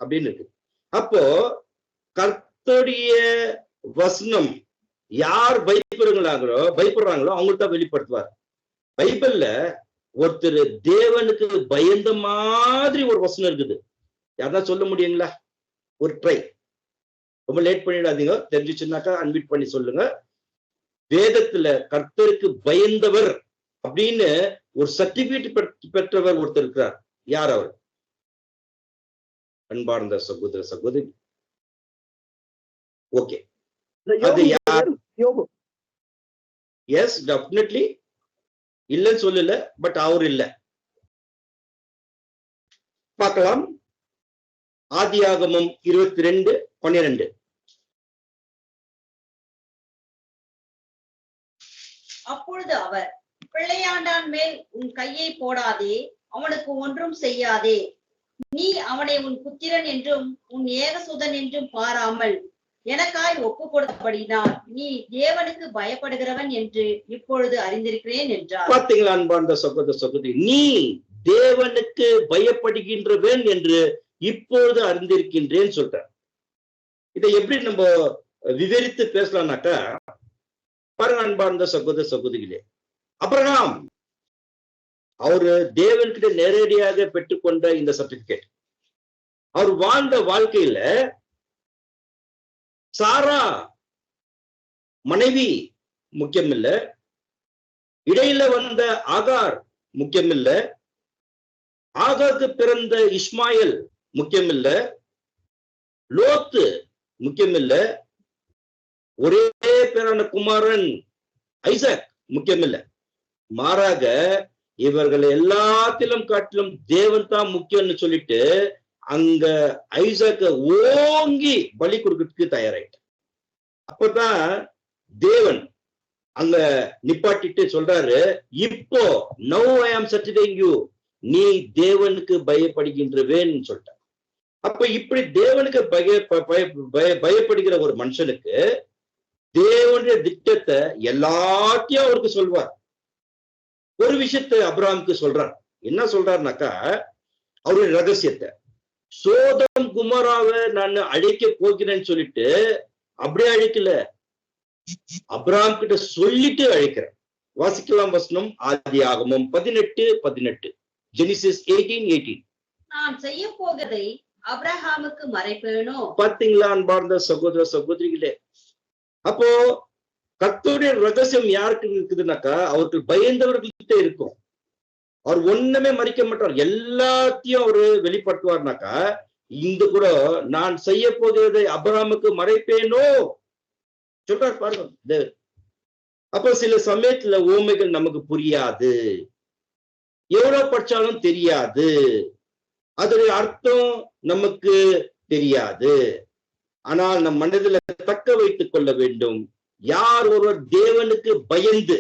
அப்படின்னு இருக்கு. அப்போ கர்த்தருடைய வசனம் யார் பயப்படுறாங்களோ அவங்களுக்கு தான் வெளிப்படுத்துவார். பைபிள்ல ஒருத்தர் தேவனுக்கு பயந்த மாதிரி ஒரு வசனம் இருக்குது. யாருன்னா சொல்ல முடியுங்களா? ஒரு ட்ரை. ரொம்ப லேட் பண்ணிடாதீங்க, தெரிஞ்சிச்சுன்னாக்கா அன்மியூட் பண்ணி சொல்லுங்க. வேதத்துல கர்த்தருக்கு பயந்தவர் அப்படின்னு ஒரு சர்டிபிகேட் பெற்றவர் ஒருத்தர் இருக்கிறார். யார் அவர்? அன்பார்ந்த சகோதர சகோதரி, ஓகே, அது யார்? எஸ், டெஃபினெட்லி இல்லைன்னு சொல்லல, பட் அவர் இல்ல. பார்க்கலாம். ஆதியாகமம் 22:12. அப்பொழுது அவர், பிள்ளையாண்டான் மேல் உன் கையை போடாதே, அவனுக்கு ஒன்றும் செய்யாதே. நீ அவனை உன் புத்திரன் என்றும் உன் ஏகசுதன் என்றும் பாராமல் எனக்காய் ஒப்பு கொடுத்தபடினால் நீ தேவனுக்கு பயப்படுகிறவன் என்று இப்பொழுது அறிந்திருக்கிறேன் என்றார். பாத்தீங்களா அன்பார்ந்த சகோதர சகோதரி, நீ தேவனுக்கு பயப்படுகின்றவன் என்று இப்பொழுது அறிந்திருக்கின்றேன்னு சொல்ற. இதை எப்படி நம்ம விவரித்து பேசலாம்னாக்கா, பாருங்க அன்பார்ந்த சகோதர சகோதரிகளே, ஆபிரகாம் அவரு தேவன்கிட்ட நேரடியாக பெற்றுக்கொண்ட இந்த சர்டிபிகேட். அவர் வாழ்ந்த வாழ்க்கையில சாரா மனைவி முக்கியம் இல்ல, இடையில வந்த ஆகார் முக்கியம் இல்ல, ஆகாருக்கு பிறந்த இஸ்மாயில் முக்கியம் இல்ல, லோத்து முக்கியம் இல்ல, ஒரே பேரான குமாரன் ஐசக் முக்கியம் இல்ல. மாறாக இவர்கள் எல்லாத்திலும் காட்டிலும் தேவன் தான் முக்கியம்னு சொல்லிட்டு அங்க ஐசக்க ஓங்கி பலி கொடுக்கறதுக்கு தயாராயிட்டார். அப்பதான் தேவன் அங்க நிப்பாட்டிட்டு சொல்றாரு, இப்போ நௌ ஐ ஆம் சர்டிஃபைங் யூ, நீ தேவனுக்கு பயப்படுகின்றவேன்னு சொல்லிட்டார். அப்ப இப்படி தேவனுக்கு பயப்படுகிற ஒரு மனுஷனுக்கு தேவனுடைய திட்டத்தை எல்லாத்தையும் அவருக்கு சொல்வார். ஒரு விஷயத்தை அபிரகாமுக்கு சொல்றார். என்ன சொல்றாருனாக்கா, அவருடைய ரகசியத்தை, சோதம் குமராவை நான் அழைக்க போகிறேன்னு சொல்லிட்டு அப்படியே அழைக்கல, அபிரகாம் கிட்ட சொல்லிட்டு அழைக்கிறேன். வாசிக்கலாம் வசனம், ஆதியாகமம் 18:18. ஜெனிசிஸ் 18:18. நான் செய்ய போகிறதை அபிரகாமுக்கு மறைப்பேனோ? பாத்தீங்களா அன்பார்ந்த சகோதர சகோதரிகளே, அப்போ கர்த்தருடைய ரகசியம் யாருக்கு இருக்குதுனாக்கா, அவருக்கு பயந்தவர்கள்கிட்ட இருக்கும். அவர் ஒண்ணுமே மறைக்க மாட்டார், எல்லாத்தையும் அவரு வெளிப்படுத்துவார்னாக்கா, இந்த கூட நான் செய்ய போகிறதை அபிரகாமுக்கு மறைப்பேனோ சொல்றார். பாருங்க, அப்ப சில சமயத்துல ஊமைகள் நமக்கு புரியாது, எவ்வளவு படிச்சாலும் தெரியாது, அதோடைய அர்த்தம் நமக்கு தெரியாது. ஆனால் நம் மனதில் தக்க வைத்துக் கொள்ள வேண்டும். யார் ஒருவர் தேவனுக்கு பயந்து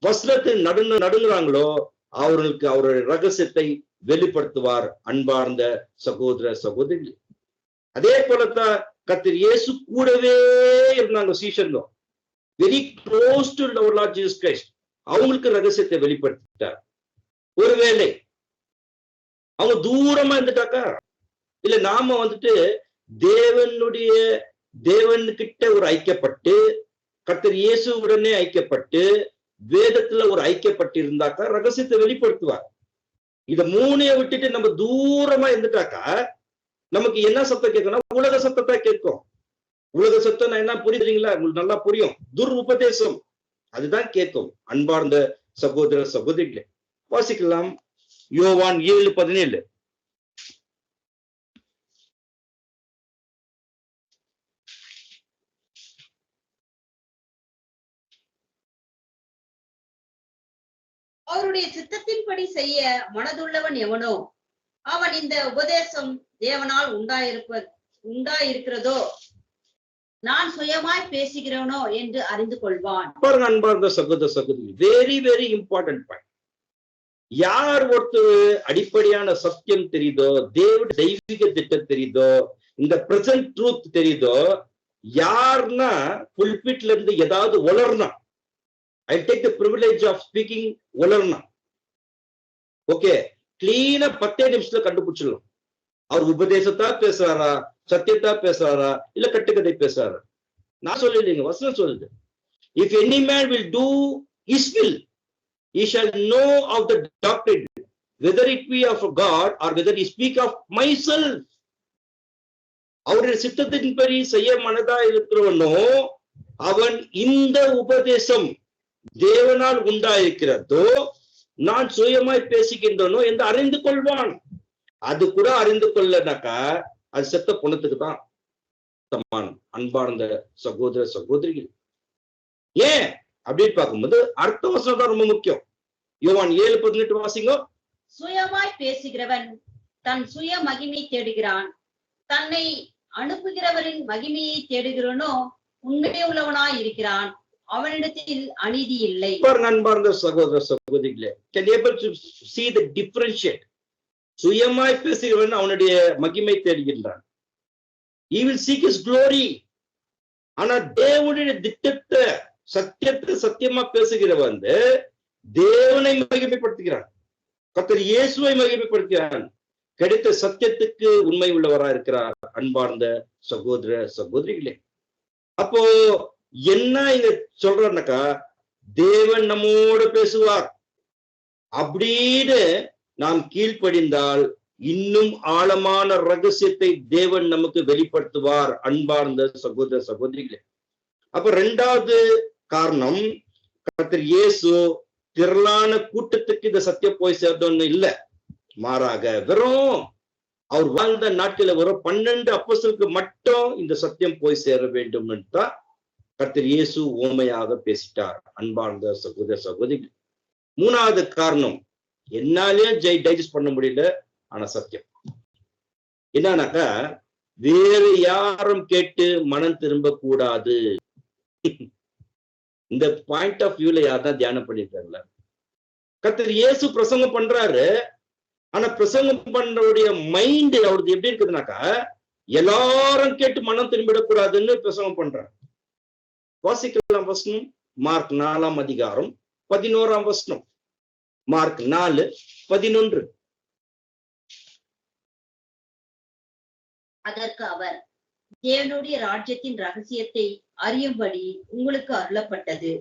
வஸ்திரத்தில் நடுங்குறாங்களோ அவர்களுக்கு அவருடைய ரகசியத்தை வெளிப்படுத்துவார். அன்பார்ந்த சகோதர சகோதரி, அதே போலத்தான் கர்த்தர் இயேசு கூடவே இருந்தாங்க சீஷர்கள், very close to our Lord Jesus Christ. அவங்களுக்கு ரகசியத்தை வெளிப்படுத்திட்டார். ஒருவேளை அவங்க தூரமா இருந்துட்டாக்கா, இல்ல நாம தேவன்கிட்ட ஒரு ஐக்கியப்பட்டு, கர்த்தர் இயேசுவுடனே ஐக்கியப்பட்டு, வேதத்துல ஒரு ஐக்கியப்பட்டு இருந்தாக்கா ரகசியத்தை வெளிப்படுத்துவார். இத மூணைய விட்டுட்டு நம்ம தூரமா இருந்துட்டாக்கா நமக்கு என்ன சத்தம் கேட்கணும்? உலக சத்தத்தை கேட்கும். உலக சத்தம் என்ன புரியுதுங்களா? உங்களுக்கு நல்லா புரியும். உபதேசம் அதுதான் கேட்கும். அன்பார்ந்த சகோதர சகோதரிகளே, வாசிக்கலாம் யோவான் 7:17. அவருடைய சித்தத்தின்படி செய்ய மனதுள்ளவன் எவனோ அவன் இந்த உபதேசம் தேவனால் உண்டாயிருக்கிறதோ நான் சுயமாய் பேசுகிறவனோ என்று அறிந்து கொள்வான். பாருங்க அன்பார்ந்த சகோதர சகோதரி, வெரி வெரி இம்பார்ட்டன்ட் பாயிண்ட். யார் ஒருத்தர் அடிப்படையான சத்தியம் தெரியுதோ, தெய்வீக திட்டம் தெரியுதோ, இந்த பிரசன்ட் ட்ரூத் தெரியுதோ, யாருன்னா புல்பிட்ல இருந்து ஏதாவது உலர்னா, I take the privilege of speaking, உலர்னா ஓகே கிளீனா 10 நிமிஷத்துல கண்டுபிடிச்சிடலாம். அவர் உபதேசத்தா பேசுறாரா, சத்தியத்தா பேசுறாரா, இல்ல கட்டுக்கதை பேசுறாரா. நான் சொல்லலைங்க, வசனம் சொல்லுது. If any man will do his will, he shall know of the doctrine, whether it be of God or whether he speak of myself. அவருடைய சித்தத்தின்படி செய்ய மனதா இருக்கிறவனோ அவன் இந்த உபதேசம் தேவனால் உண்டாயிருக்கிறதோ நான் சுயமாய் பேசுகின்றனோ என்று அறிந்து கொள்வான். அது கூட அறிந்து கொள்ளனாக்கா அது செத்த பொணத்துக்கு தான் சமானம். அன்பார்ந்த சகோதர சகோதரிகள், ஏன் அப்படின்னு பார்க்கும்போது அர்த்த வசனம் தான் ரொம்ப முக்கியம். யோவான் 7:18 வாசிங்க. சுயமாய் பேசுகிறவன் தன் சுய மகிமை தேடுகிறான், தன்னை அனுப்புகிறவரின் மகிமையை தேடுகிறவனோ உண்மையுள்ளவனாய் இருக்கிறான், அவனிடத்தில் அநீதி இல்லை. அன்பார்ந்த சகோதர சகோதரிகளே, can you able to see the differentiate? சுயமாய் பேசுகிறவன் அவனுடைய மகிமை தேடுகின்றான், he will seek his glory. ஆனா தேவனுடைய திட்டத்தை சத்தியத்தை சத்தியமா பேசுகிறவன் தேவனை மகிமைப்படுத்துகிறான், கர்த்தர் இயேசுவை மகிமைப்படுத்துகிறான், கிடைத்த சத்தியத்துக்கு உண்மை உள்ளவரா இருக்கிறார். அன்பார்ந்த சகோதர சகோதரிகளே, அப்போ என்ன இங்க சொல்றாருனாக்கா தேவன் நம்மோடு பேசுவார் அப்படின்னு நாம் கீழ்ப்படிந்தால் இன்னும் ஆழமான ரகசியத்தை தேவன் நமக்கு வெளிப்படுத்துவார். அன்பார்ந்த சகோதர சகோதரிகளே, அப்ப 2வது காரணம், கர்த்தர் இயேசு திரளான கூட்டத்துக்கு இந்த சத்தியம் போய் சேர்ந்தோன்னு இல்ல, மாறாக வெறும் அவர் வாழ்ந்த நாட்களில் வெறும் 12 அப்போஸ்தலருக்கு மட்டும் இந்த சத்தியம் போய் சேர வேண்டும் தான் கர்த்தர் இயேசு ஓமையாக பேசிட்டார். அன்பார்ந்த சகோதர சகோதரி, 3வது காரணம் என்னாலே டைஜஸ்ட் பண்ண முடியல, ஆனா சத்தியம் என்னன்னாக்கா வேறு யாரும் கேட்டு மனம் திரும்ப கூடாது. இந்த பாயிண்ட் ஆஃப் வியூல யார்தான் தியானம் பண்ணிருக்காருல. கர்த்தர் இயேசு பிரசங்கம் பண்றாரு, ஆனா பிரசங்கம் பண்றவுடைய மைண்ட் அவருக்கு எப்படி இருக்குதுனாக்கா எல்லாரும் கேட்டு மனம் திரும்பிடக்கூடாதுன்னு பிரசங்கம் பண்றாரு. வாசிக்கலாம் வசனம், மார்க் 4ஆம் அதிகாரம் 11ஆம் வசனம். மார்க் 4:11. அதற்கு அவர், தேவனுடைய ராஜ்யத்தின் ரகசியத்தை அறியும்படி உங்களுக்கு அருளப்பட்டது,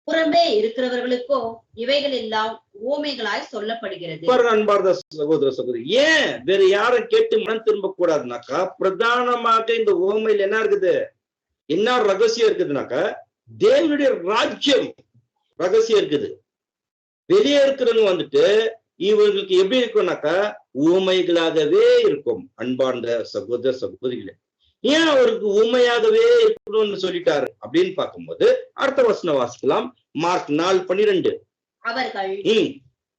புறம்பே இருக்கிறவர்களுக்கோ இவைகள் எல்லாம் ஓமைகளாய் சொல்லப்படுகிறது. அன்பார்ந்த சகோதர சகோதரி, ஏன் வேற யாரும் கேட்டு மனம் திரும்ப கூடாதுனாக்கா பிரதானமாக இந்த ஓமையில் என்ன இருக்குது, என்ன ரகசியம் இருக்குதுனாக்கா தேவனுடைய ராஜ்யம் ரகசியம் இருக்குது. வெளியே இருக்கிறவங்க இவர்களுக்கு எப்படி இருக்கும்னாக்கா ஊமைகளாகவே இருக்கும். அன்பார்ந்த சகோதர சகோதரிகளே, ஏன் அவருக்கு ஊமையாகவே இருக்கணும்னு சொல்லிட்டாரு அப்படின்னு பார்க்கும்போது அடுத்த வசனம் வாசிக்கலாம். மார்க் 4:12. அவர்கள்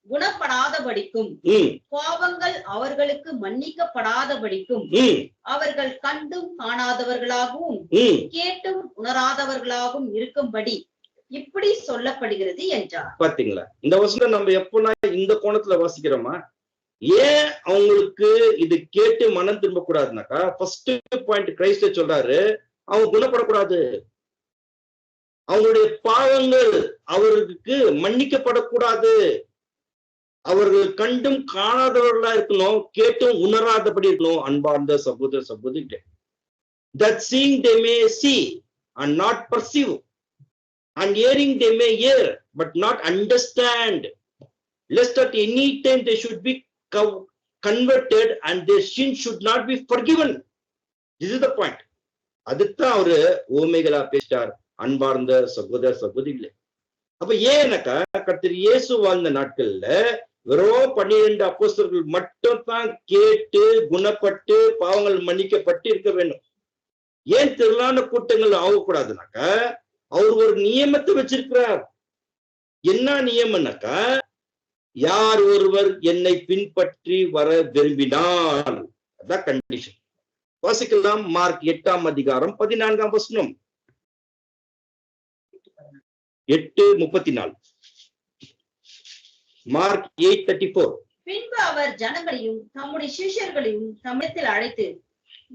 குணப்படாதபடிக்கும் பாவங்கள் அவர்களுக்கு மன்னிக்கப்படாதபடிக்கும் அவர்கள் கண்டும் காணாதவர்களாகவும் கேட்டும் உணராதவர்களாகவும் இருக்கும்படி இப்படி சொல்லப்படுகிறது என்றார். பாத்தீங்களா, இந்த வசனம் நம்ம எப்பனா இந்த கோணத்துல வாசிக்கிறோமா? ஏன் அவங்களுக்கு இது கேட்டு மனம் திரும்ப கூடாதுனாக்கா ஃபர்ஸ்ட் பாயிண்ட் கிரைஸ்ட சொல்றாரு, அவங்க குணப்படக்கூடாது, அவங்களுடைய பாவங்கள் அவர்களுக்கு மன்னிக்கப்படக்கூடாது, அவர்கள் கண்டும் காணாதவர்களா இருக்கணும், கேட்டும் உணராதபடி இருக்கணும். அன்பார்ந்த சகோதர சகோதரி, that seeing they may see and not perceive, and hearing they may hear but not understand, lest at any time they should be converted and their sin should not be forgiven. This is the point. அதுதான் அவரு ஓமைகளா பேசிட்டார். அன்பார்ந்த சகோதர சகோதரிகளே, அப்ப ஏன்னாக்கா கர்த்தர் இயேசு வாழ்ந்த நாட்கள்ல வெறும் 12 அப்போஸ்தலர்கள் மட்டும் தான் கேட்டு குணப்பட்டு பாவங்கள் மன்னிக்கப்பட்டு இருக்க வேண்டும். ஏன் திரளான கூட்டங்கள் ஆகக்கூடாதுனாக்கா அவர் ஒரு நியமத்தை வச்சிருக்கிறார். என்ன நியமம்னாக்கா யார் ஒருவர் என்னை பின்பற்றி வர விரும்பினால், அதான் கண்டிஷன். வாசிக்கலாம் மார்க் 8ஆம் அதிகாரம் 14ஆம் வசனம். 8:34. மார்க் 8:34. பின்பு அவர் ஜனங்களையும் தம்முடைய சிஷ்யர்களையும் தம்மிடத்தில் அழைத்து,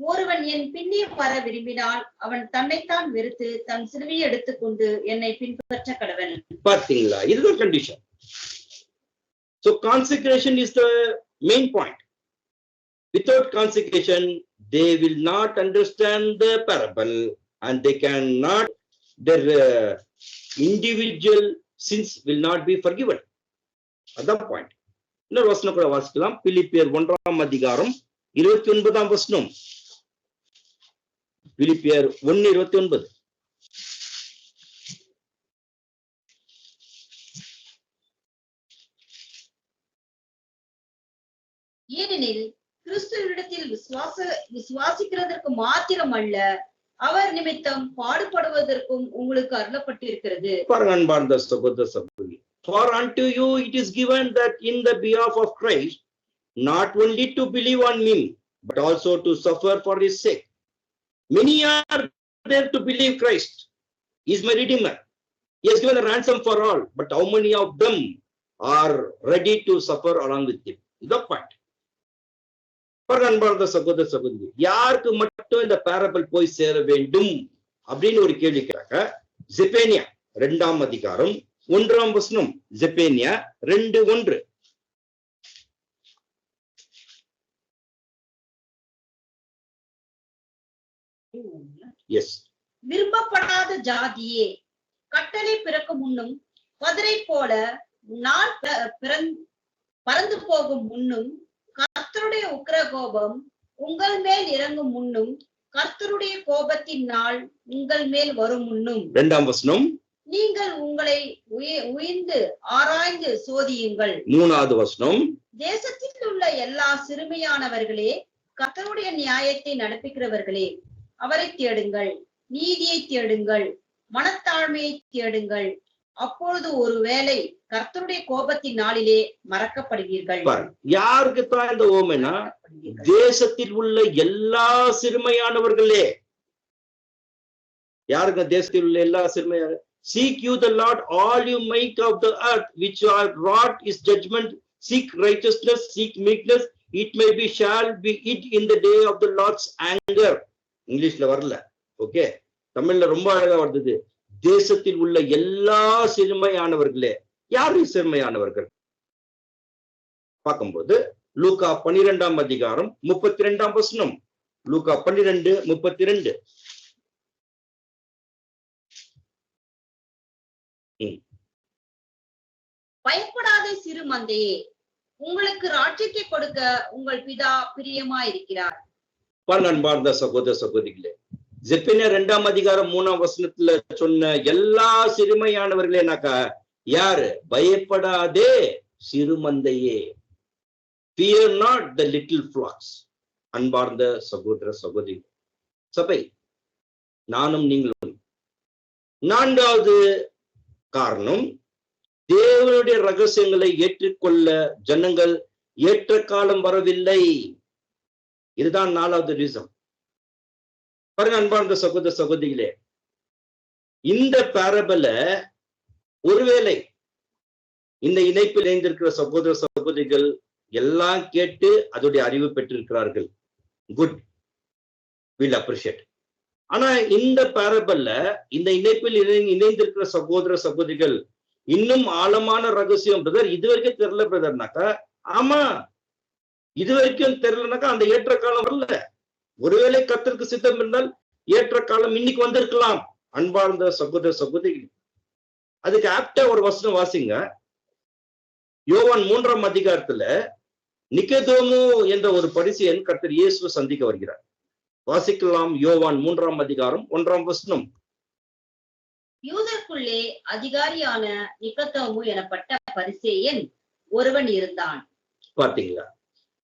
ஒருவன் என் பின்னே வர விரும்பினால் அவன் தன்னைத்தான் வெறுத்து தன் சிலுவையை எடுத்துக்கொண்டு என்னை பின்பற்ற கடவன். பாத்தீங்களா, இதுதான் condition. So consecration is the main point. Without consecration, they will not understand the parable and they cannot, their individual sins will not be forgiven. அதான் பாயிண்ட். இன்னொரு வசனம் கூட வாசிக்கலாம். பிலிப்பியர் 1ஆம் அதிகாரம் 29ஆம் வசனம். பிலிப்பியர் 1:29. ஏனெனில் கிறிஸ்துவினிடத்தில் விசுவாசிக்கிறதற்கு மாத்திரம் அல்ல, அவர் நிமித்தம் பாடுபடுவதற்கும் உங்களுக்கு அருளப்பட்டிருக்கிறது. பாருங்க அன்பார்ந்த சகோதர சகோதரி, for unto you it is given that in the behalf of Christ not only to believe on him but also to suffer for his sake. Many are there to believe Christ is my redeemer, he has given a ransom for all, but how many of them are ready to suffer along with him? The point. பாருங்க அன்பார்ந்த சகோதர சகோதரி, யாருக்கு மட்டும் இந்த பேரபிள் போய் சேர வேண்டும் அப்படின்னு ஒரு கேள்வி கேட்க, ஜெபேனியா 2ஆம் அதிகாரம் 1ஆம் வசனம். ஜெபேனியா 2:1. எஸ். விரும்பப்படாத ஜாதியே, கட்டளை பிறக்கும் முன்னும் கதிரை போல நாள் பறந்து போகும் முன்னும் கர்த்தருடைய உக்கிர கோபம் உங்கள் மேல் இறங்கும் முன்னும் கர்த்தருடைய கோபத்தின் நாள் உங்கள் மேல் வரும் முன்னும். 2ஆம் வசனம். நீங்கள் உங்களை உயிர்ந்து ஆராய்ந்து சோதியுங்கள். 3ஆவது வசனம். தேசத்தில் உள்ள எல்லா சிறுமையானவர்களே, கர்த்தருடைய நியாயத்தை நடப்பிக்கிறவர்களே, அவரை தேடுங்கள், நீதியை தேடுங்கள், மனத்தாழ்மையை தேடுங்கள், அப்பொழுது ஒருவேளை கர்த்தருடைய கோபத்தின் நாளிலே மறக்கப்படுவீர்கள். யாருக்கு தான் இந்த ஓமைனா, தேசத்தில் உள்ள எல்லா சிறுமையானவர்களே. யாருக்கு தேசத்தில் உள்ள எல்லா சிறுமையான? Seek you the Lord, all you make of the earth, which are wrought is judgment. Seek righteousness, seek meekness. It may be shall be it in the day of the Lord's anger. இங்கிலீஷ்ல வரல, ஓகே, தமிழ்ல ரொம்ப அழகா வருது. தேசத்தில் உள்ள எல்லா சிறுமையானவர்களே. யாரு சிறுமையானவர்கள் பார்க்கும்போது, லூக்கா 12ஆம் அதிகாரம் 32ஆம் வசனம். லூக்கா 12:32. பயப்படாத சிறு மந்தையே, உங்களுக்கு ராஜ்யத்தை கொடுக்க உங்கள் பிதா பிரியமாயிருக்கிறார். அன்பார்ந்த சகோதர சகோதரிகளே, ஜெபனியா 2ஆம் அதிகாரம் 3ஆம் வசனத்துல சொன்ன எல்லா சிறுமையானவர்களேனாக்கா யாரு? பயப்படாதே சிறுமந்தையே. Fear not the little flocks. அன்பார்ந்த சகோதர சகோதரி சபை, நானும் நீங்களும். 4வது காரணம், தேவனுடைய ரகசியங்களை ஏற்றுக்கொள்ள ஜனங்கள் ஏற்ற காலம் வரவில்லை. இதுதான் 4வது ரீசன். பாருங்க அன்பார்ந்த சகோதர சகோதரிகளே, இந்த பேரபிள ஒருவேளை இந்த இணைப்பில் இணைந்திருக்கிற சகோதர சகோதரிகள் எல்லாம் கேட்டு அதோடைய அறிவு பெற்றிருக்கிறார்கள். Good, will appreciate. ஆனா இந்த பேரபிள்ல இந்த இணைப்பில் இணைந்திருக்கிற சகோதர சகோதரிகள் இன்னும் ஆழமான ரகசியம், பிரதர் இது வரைக்கும் தெரியல பிரதர்னாக்கா, ஆமா இது வரைக்கும் தெரியலனாக்கா அந்த ஏற்ற காலம் வரல. ஒருவேளை கர்த்தருக்கு சித்தம் இருந்தால் ஏற்ற காலம் இன்னைக்கு வந்திருக்கலாம். அன்பார்ந்த சகோதர சகோதரிகள், அதுக்கு ஆப்டா ஒரு வசனம் வாசிங்க. யோவான் 3ஆம் அதிகாரத்துல நிக்கதேமு என்ற ஒரு பரிசேயன் கர்த்தர் இயேசுவை சந்திக்க வருகிறார். வாசிக்கலாம். யோவான் 3ஆம் அதிகாரம் 1ஆம் வசனம். யூதருக்குள்ளே அதிகாரியான நிக்கதேமு எனப்பட்ட பரிசேயன் ஒருவன் இருந்தான். பாத்தீங்களா,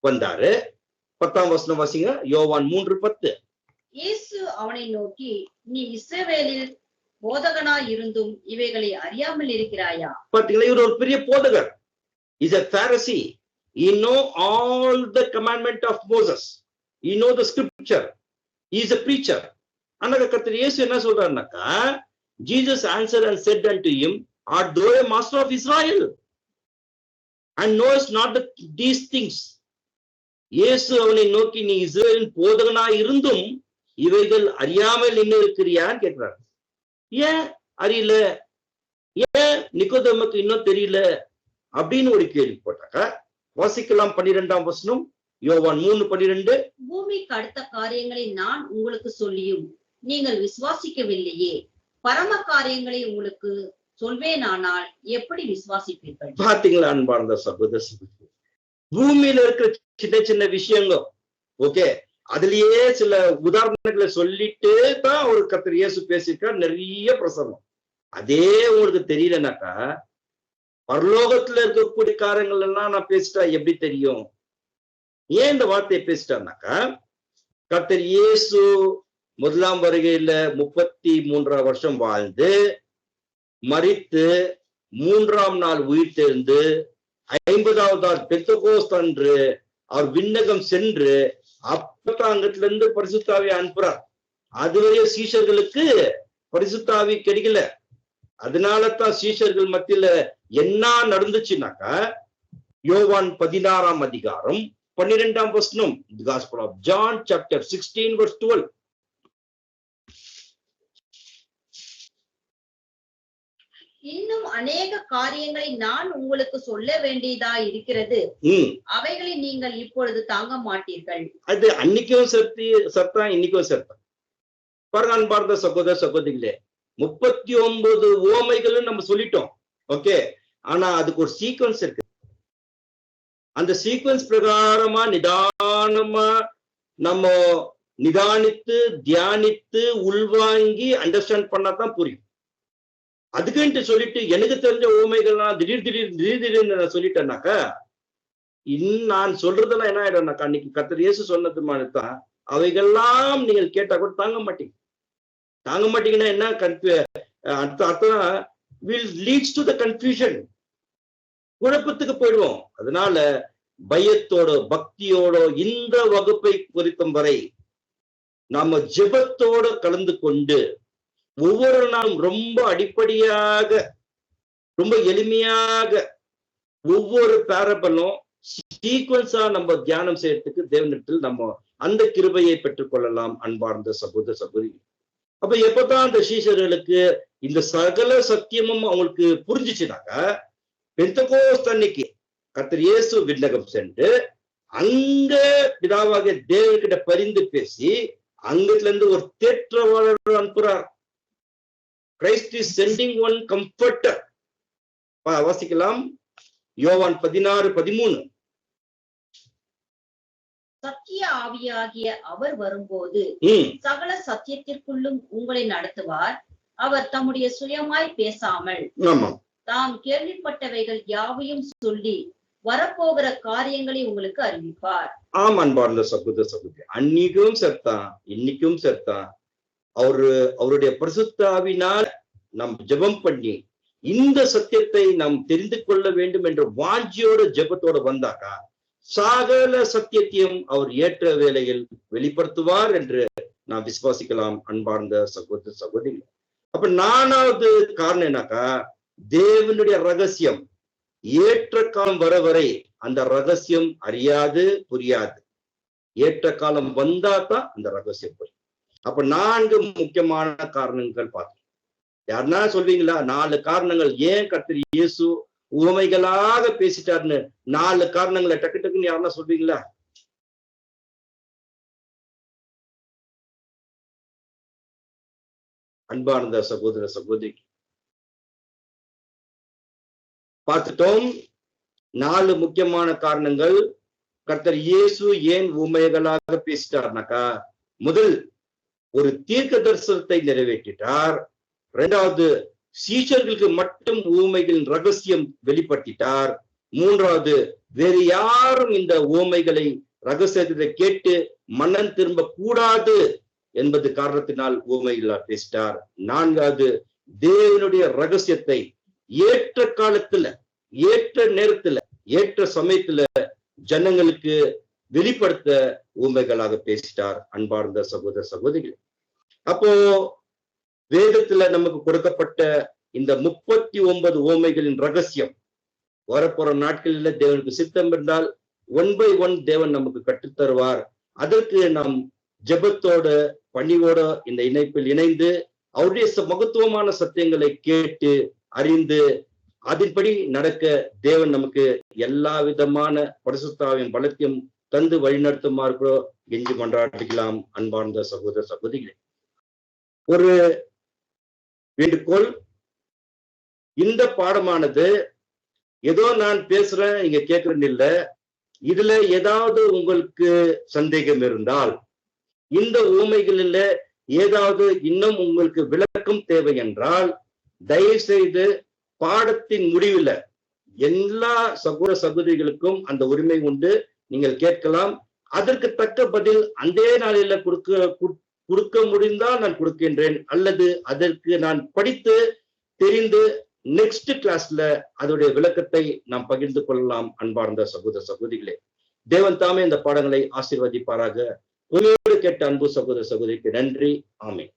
வந்தாரு. 10ஆம் வசனம் வாசிங்க. யோவான் 3:10. இயேசு அவனை நோக்கி, நீ இஸ்ரவேலில் போதகனாய் இருந்தும் இவைகளை அறியாமல் இருக்கிறாயா? பாத்தீங்களா, இவர் ஒரு பெரிய போதகர். He's a Pharisee. He know all the commandment of Moses. He know the scripture. He is a preacher. ஆனா கர்த்தர் இயேசு என்ன சொல்றாருனாக்கா, Jesus answered and said unto him, art thou a master of Israel and knowest not these things? இயேசு அவனை நோக்கி, நீ இஸ்ரவேலின் போதகனாய் இருந்தும் இவைகள் அறியாமல் இன்னும் இருக்கிறியான்னு கேட்கிறார். ஏன் அறியல, ஏன் நிக்கோதேமுக்கு இன்னும் தெரியல அப்படின்னு ஒரு கேள்வி போட்டாக்கா, வாசிக்கலாம் 12ஆம் வசனம், யோவான் 3:12. பூமிக்கு அடுத்த காரியங்களை நான் உங்களுக்கு சொல்லியும் நீங்கள் விசுவாசிக்கவில்லையே, பரம காரியங்களை உங்களுக்கு சொல்வேனானால் எப்படி விசுவாசிப்பீர்கள்? பாத்தீங்களா அன்பார்ந்த சகோதர சகோதரி, பூமியில இருக்கிற சின்ன சின்ன விஷயங்கள், ஓகே, அதுலயே சில உதாரணங்களை சொல்லிட்டு தான் ஒரு கர்த்தர் இயேசு பேசியிருக்கார், நிறைய பிரசங்கம். அதே உங்களுக்கு தெரியலனாக்கா, பரலோகத்துல இருக்கக்கூடிய காரியங்கள் எல்லாம் நான் பேசிட்டா எப்படி தெரியும்? ஏன் இந்த வார்த்தையை பேசிட்டான்னாக்கா, கர்த்தர் இயேசு முதலாம் வருகையில 33 வருஷம் வாழ்ந்து மரித்து 3ஆம் நாள் உயிர் தெழுந்து 50வது நாள் பெந்தெகோஸ்து அன்று அவர் விண்ணகம் சென்று அப்பத்தாங்கத்துல இருந்து பரிசுத்தாவியை அனுப்புறார். அதுவரைய சீஷர்களுக்கு பரிசுத்தாவி கிடைக்கல. அதனாலதான் சீஷர்கள் மத்தியில என்ன நடந்துச்சுனாக்கா, யோவான் 16ஆம் அதிகாரம் 12ஆம் வசனம், The Gospel of John chapter 16 verse 12. இன்னும் அநேக காரியங்களை நான் உங்களுக்கு சொல்ல வேண்டியதா இருக்கிறது, அவைகளை நீங்கள் இப்பொழுது தாங்க மாட்டீர்கள். அது அன்னைக்கும் சத்தம், இன்னைக்கும் சத்தம். பாருங்க அன்பார்ந்த சகோதர சகோதரிகளே, 39 உவமைகளும் நம்ம சொல்லிட்டோம், ஓகே. ஆனா அதுக்கு ஒரு சீக்வன்ஸ் இருக்கு. அந்த சீக்வன்ஸ் பிரகாரமா நிதானமா நம்ம நிதானித்து தியானித்து உள்வாங்கி அண்டர்ஸ்டாண்ட் பண்ணாதான் புரியும். அதுக்குன்ட்டு சொல்லிட்டு எனக்கு தெரிஞ்ச உவமைகள்லாம் திடீர்னு நான் சொல்லிட்டேன்னாக்கா, நான் சொல்றதெல்லாம் என்ன ஆயிடும்னாக்கா, அன்னைக்கு கர்த்தர் இயேசு சொன்னது மாதிரிதான் அவைகள்லாம் நீங்கள் கேட்டா கூட தாங்க மாட்டீங்கன்னா என்ன அர்த்தம், will leads to the confusion, குழப்பத்துக்கு போயிடுவோம். அதனால பயத்தோட பக்தியோட இந்த வகுப்பை குறித்தும் வரை நாம ஜெபத்தோட கலந்து கொண்டு ஒவ்வொரு நாளும் ரொம்ப அடிப்படையாக ரொம்ப எளிமையாக ஒவ்வொரு பேரபலும் சீக்வன்ஸா நம்ம தியானம் செய்யறதுக்கு தேவனிடத்தில் நம்ம அந்த கிருபையை பெற்றுக் கொள்ளலாம் அன்பார்ந்த சகோதர சகோதரி. அப்ப எப்பதான் அந்த சீஷர்களுக்கு இந்த சகல சத்தியமும் அவங்களுக்கு புரிஞ்சிச்சுனாக்கா, பெந்தெகோஸ்து அன்னைக்கு கர்த்தர் இயேசு விண்ணகம் சென்று அங்க பிதாவாகிய தேவன்கிட்ட பரிந்து பேசி அங்கத்துல இருந்து ஒரு தேற்றவாளர் அனுப்புறார். Christ is sending one comforter. வாசிக்கலாம் யோவான் 16:13. சத்திய ஆவியாகிய அவர் வரும்போது சகல சத்தியத்திற்குள்ளும் உங்களை நடத்துவார். அவர் தம்முடைய சுயமாய் பேசாமல் தாம் கேள்விப்பட்டவைகள் யாவையும் சொல்லி வரப்போகிற காரியங்களை உங்களுக்கு அறிவிப்பார். ஆமா அன்பார்ந்த சகோதர சகோதரி, அன்னைக்கும் செத்தான் இன்னைக்கும் செத்தான். அவருடைய பரிசுத்த ஆவியினால் நாம் ஜெபம் பண்ணி இந்த சத்தியத்தை நாம் தெரிந்து கொள்ள வேண்டும் என்ற வாஞ்சியோட ஜெபத்தோட வந்தாக்கா சகல சத்தியத்தையும் அவர் ஏற்ற வேளையில் வெளிப்படுத்துவார் என்று நாம் விசுவாசிக்கலாம் அன்பார்ந்த சகோதர சகோதரி. அப்ப 4வது காரணம் என்னக்கா, தேவனுடைய ரகசியம் ஏற்ற காலம் வர வரை அந்த ரகசியம் அறியாது புரியாது. ஏற்ற காலம் வந்தாதான் அந்த ரகசியம் புரியும். அப்ப 4 முக்கியமான காரணங்கள் பார்த்தோம். யாருன்னா சொல்வீங்களா 4 காரணங்கள் ஏன் கர்த்தர் இயேசு உவமைகளாக பேசிட்டாருன்னு? 4 காரணங்களை டக்கு டக்குன்னு யாருன்னா சொல்வீங்களா? அன்பார்ந்த சகோதர சகோதரி, பார்த்துட்டோம் 4 முக்கியமான காரணங்கள் கர்த்தர் இயேசு ஏன் உவமைகளாக பேசிட்டார்னாக்கா, முதல் ஒரு தீர்க்க தரிசனத்தை நிறைவேற்றிட்டார். 2வது சீஷர்களுக்கு மட்டும் உவமைகளின் ரகசியம் வெளிப்படுத்திட்டார். 3வது வேறு யாரும் இந்த உவமைகளை ரகசியத்தை கேட்டு மனம் திரும்ப கூடாது என்பது காரணத்தினால் உவமைகளால் பேசிட்டார். 4வது தேவனுடைய ரகசியத்தை ஏற்ற காலத்துல ஏற்ற நேரத்துல ஏற்ற சமயத்துல ஜனங்களுக்கு வெளிப்படுத்த ஊமைகளாக பேசிட்டார். அன்பார்ந்த சகோதர சகோதரிகள், அப்போ வேதத்துல நமக்கு கொடுக்கப்பட்ட இந்த 39 ஊமைகளின் ரகசியம் வரப்போற நாட்களில் தேவனுக்கு சித்தம் இருந்தால் 1 by 1 தேவன் நமக்கு கற்றுத்தருவார். அதற்கு நாம் ஜெபத்தோட பணிவோட இந்த இணைப்பில் இணைந்து அவருடைய மகத்துவமான சத்தியங்களை கேட்டு அறிந்து அதன்படி நடக்க தேவன் நமக்கு எல்லா விதமான பரிசுத்தாவின் பலத்தையும் தந்து வழிநடத்துமார்களோ என்று கொண்டாடிக்கலாம். அன்பார்ந்த சகோதர சகோதரிகளே, ஒரு வேண்டுகோள், இந்த பாடமானது ஏதோ நான் பேசுறேன் நீங்க கேட்கறேன்னு இல்ல. இதுல ஏதாவது உங்களுக்கு சந்தேகம் இருந்தால், இந்த ஊமைகளில ஏதாவது இன்னும் உங்களுக்கு விளக்கம் தேவை என்றால், தயவு செய்து பாடத்தின் முடிவில் எல்லா சகோதர சகோதரிகளுக்கும் அந்த உரிமை உண்டு, நீங்கள் கேட்கலாம். அதற்கு தக்க பதில் அந்த நாளில கொடுக்க முடிந்தால் நான் கொடுக்கின்றேன், அல்லது அதற்கு நான் படித்து தெரிந்து நெக்ஸ்ட் கிளாஸ்ல அதோடைய விளக்கத்தை நாம் பகிர்ந்து கொள்ளலாம். அன்பார்ந்த சகோதர சகோதரிகளே, தேவன் தாமே இந்த பாடங்களை ஆசீர்வதிப்பாராக. உங்களோடு கேட்ட அன்பு சகோதர சகோதரிக்கு நன்றி. ஆமென்.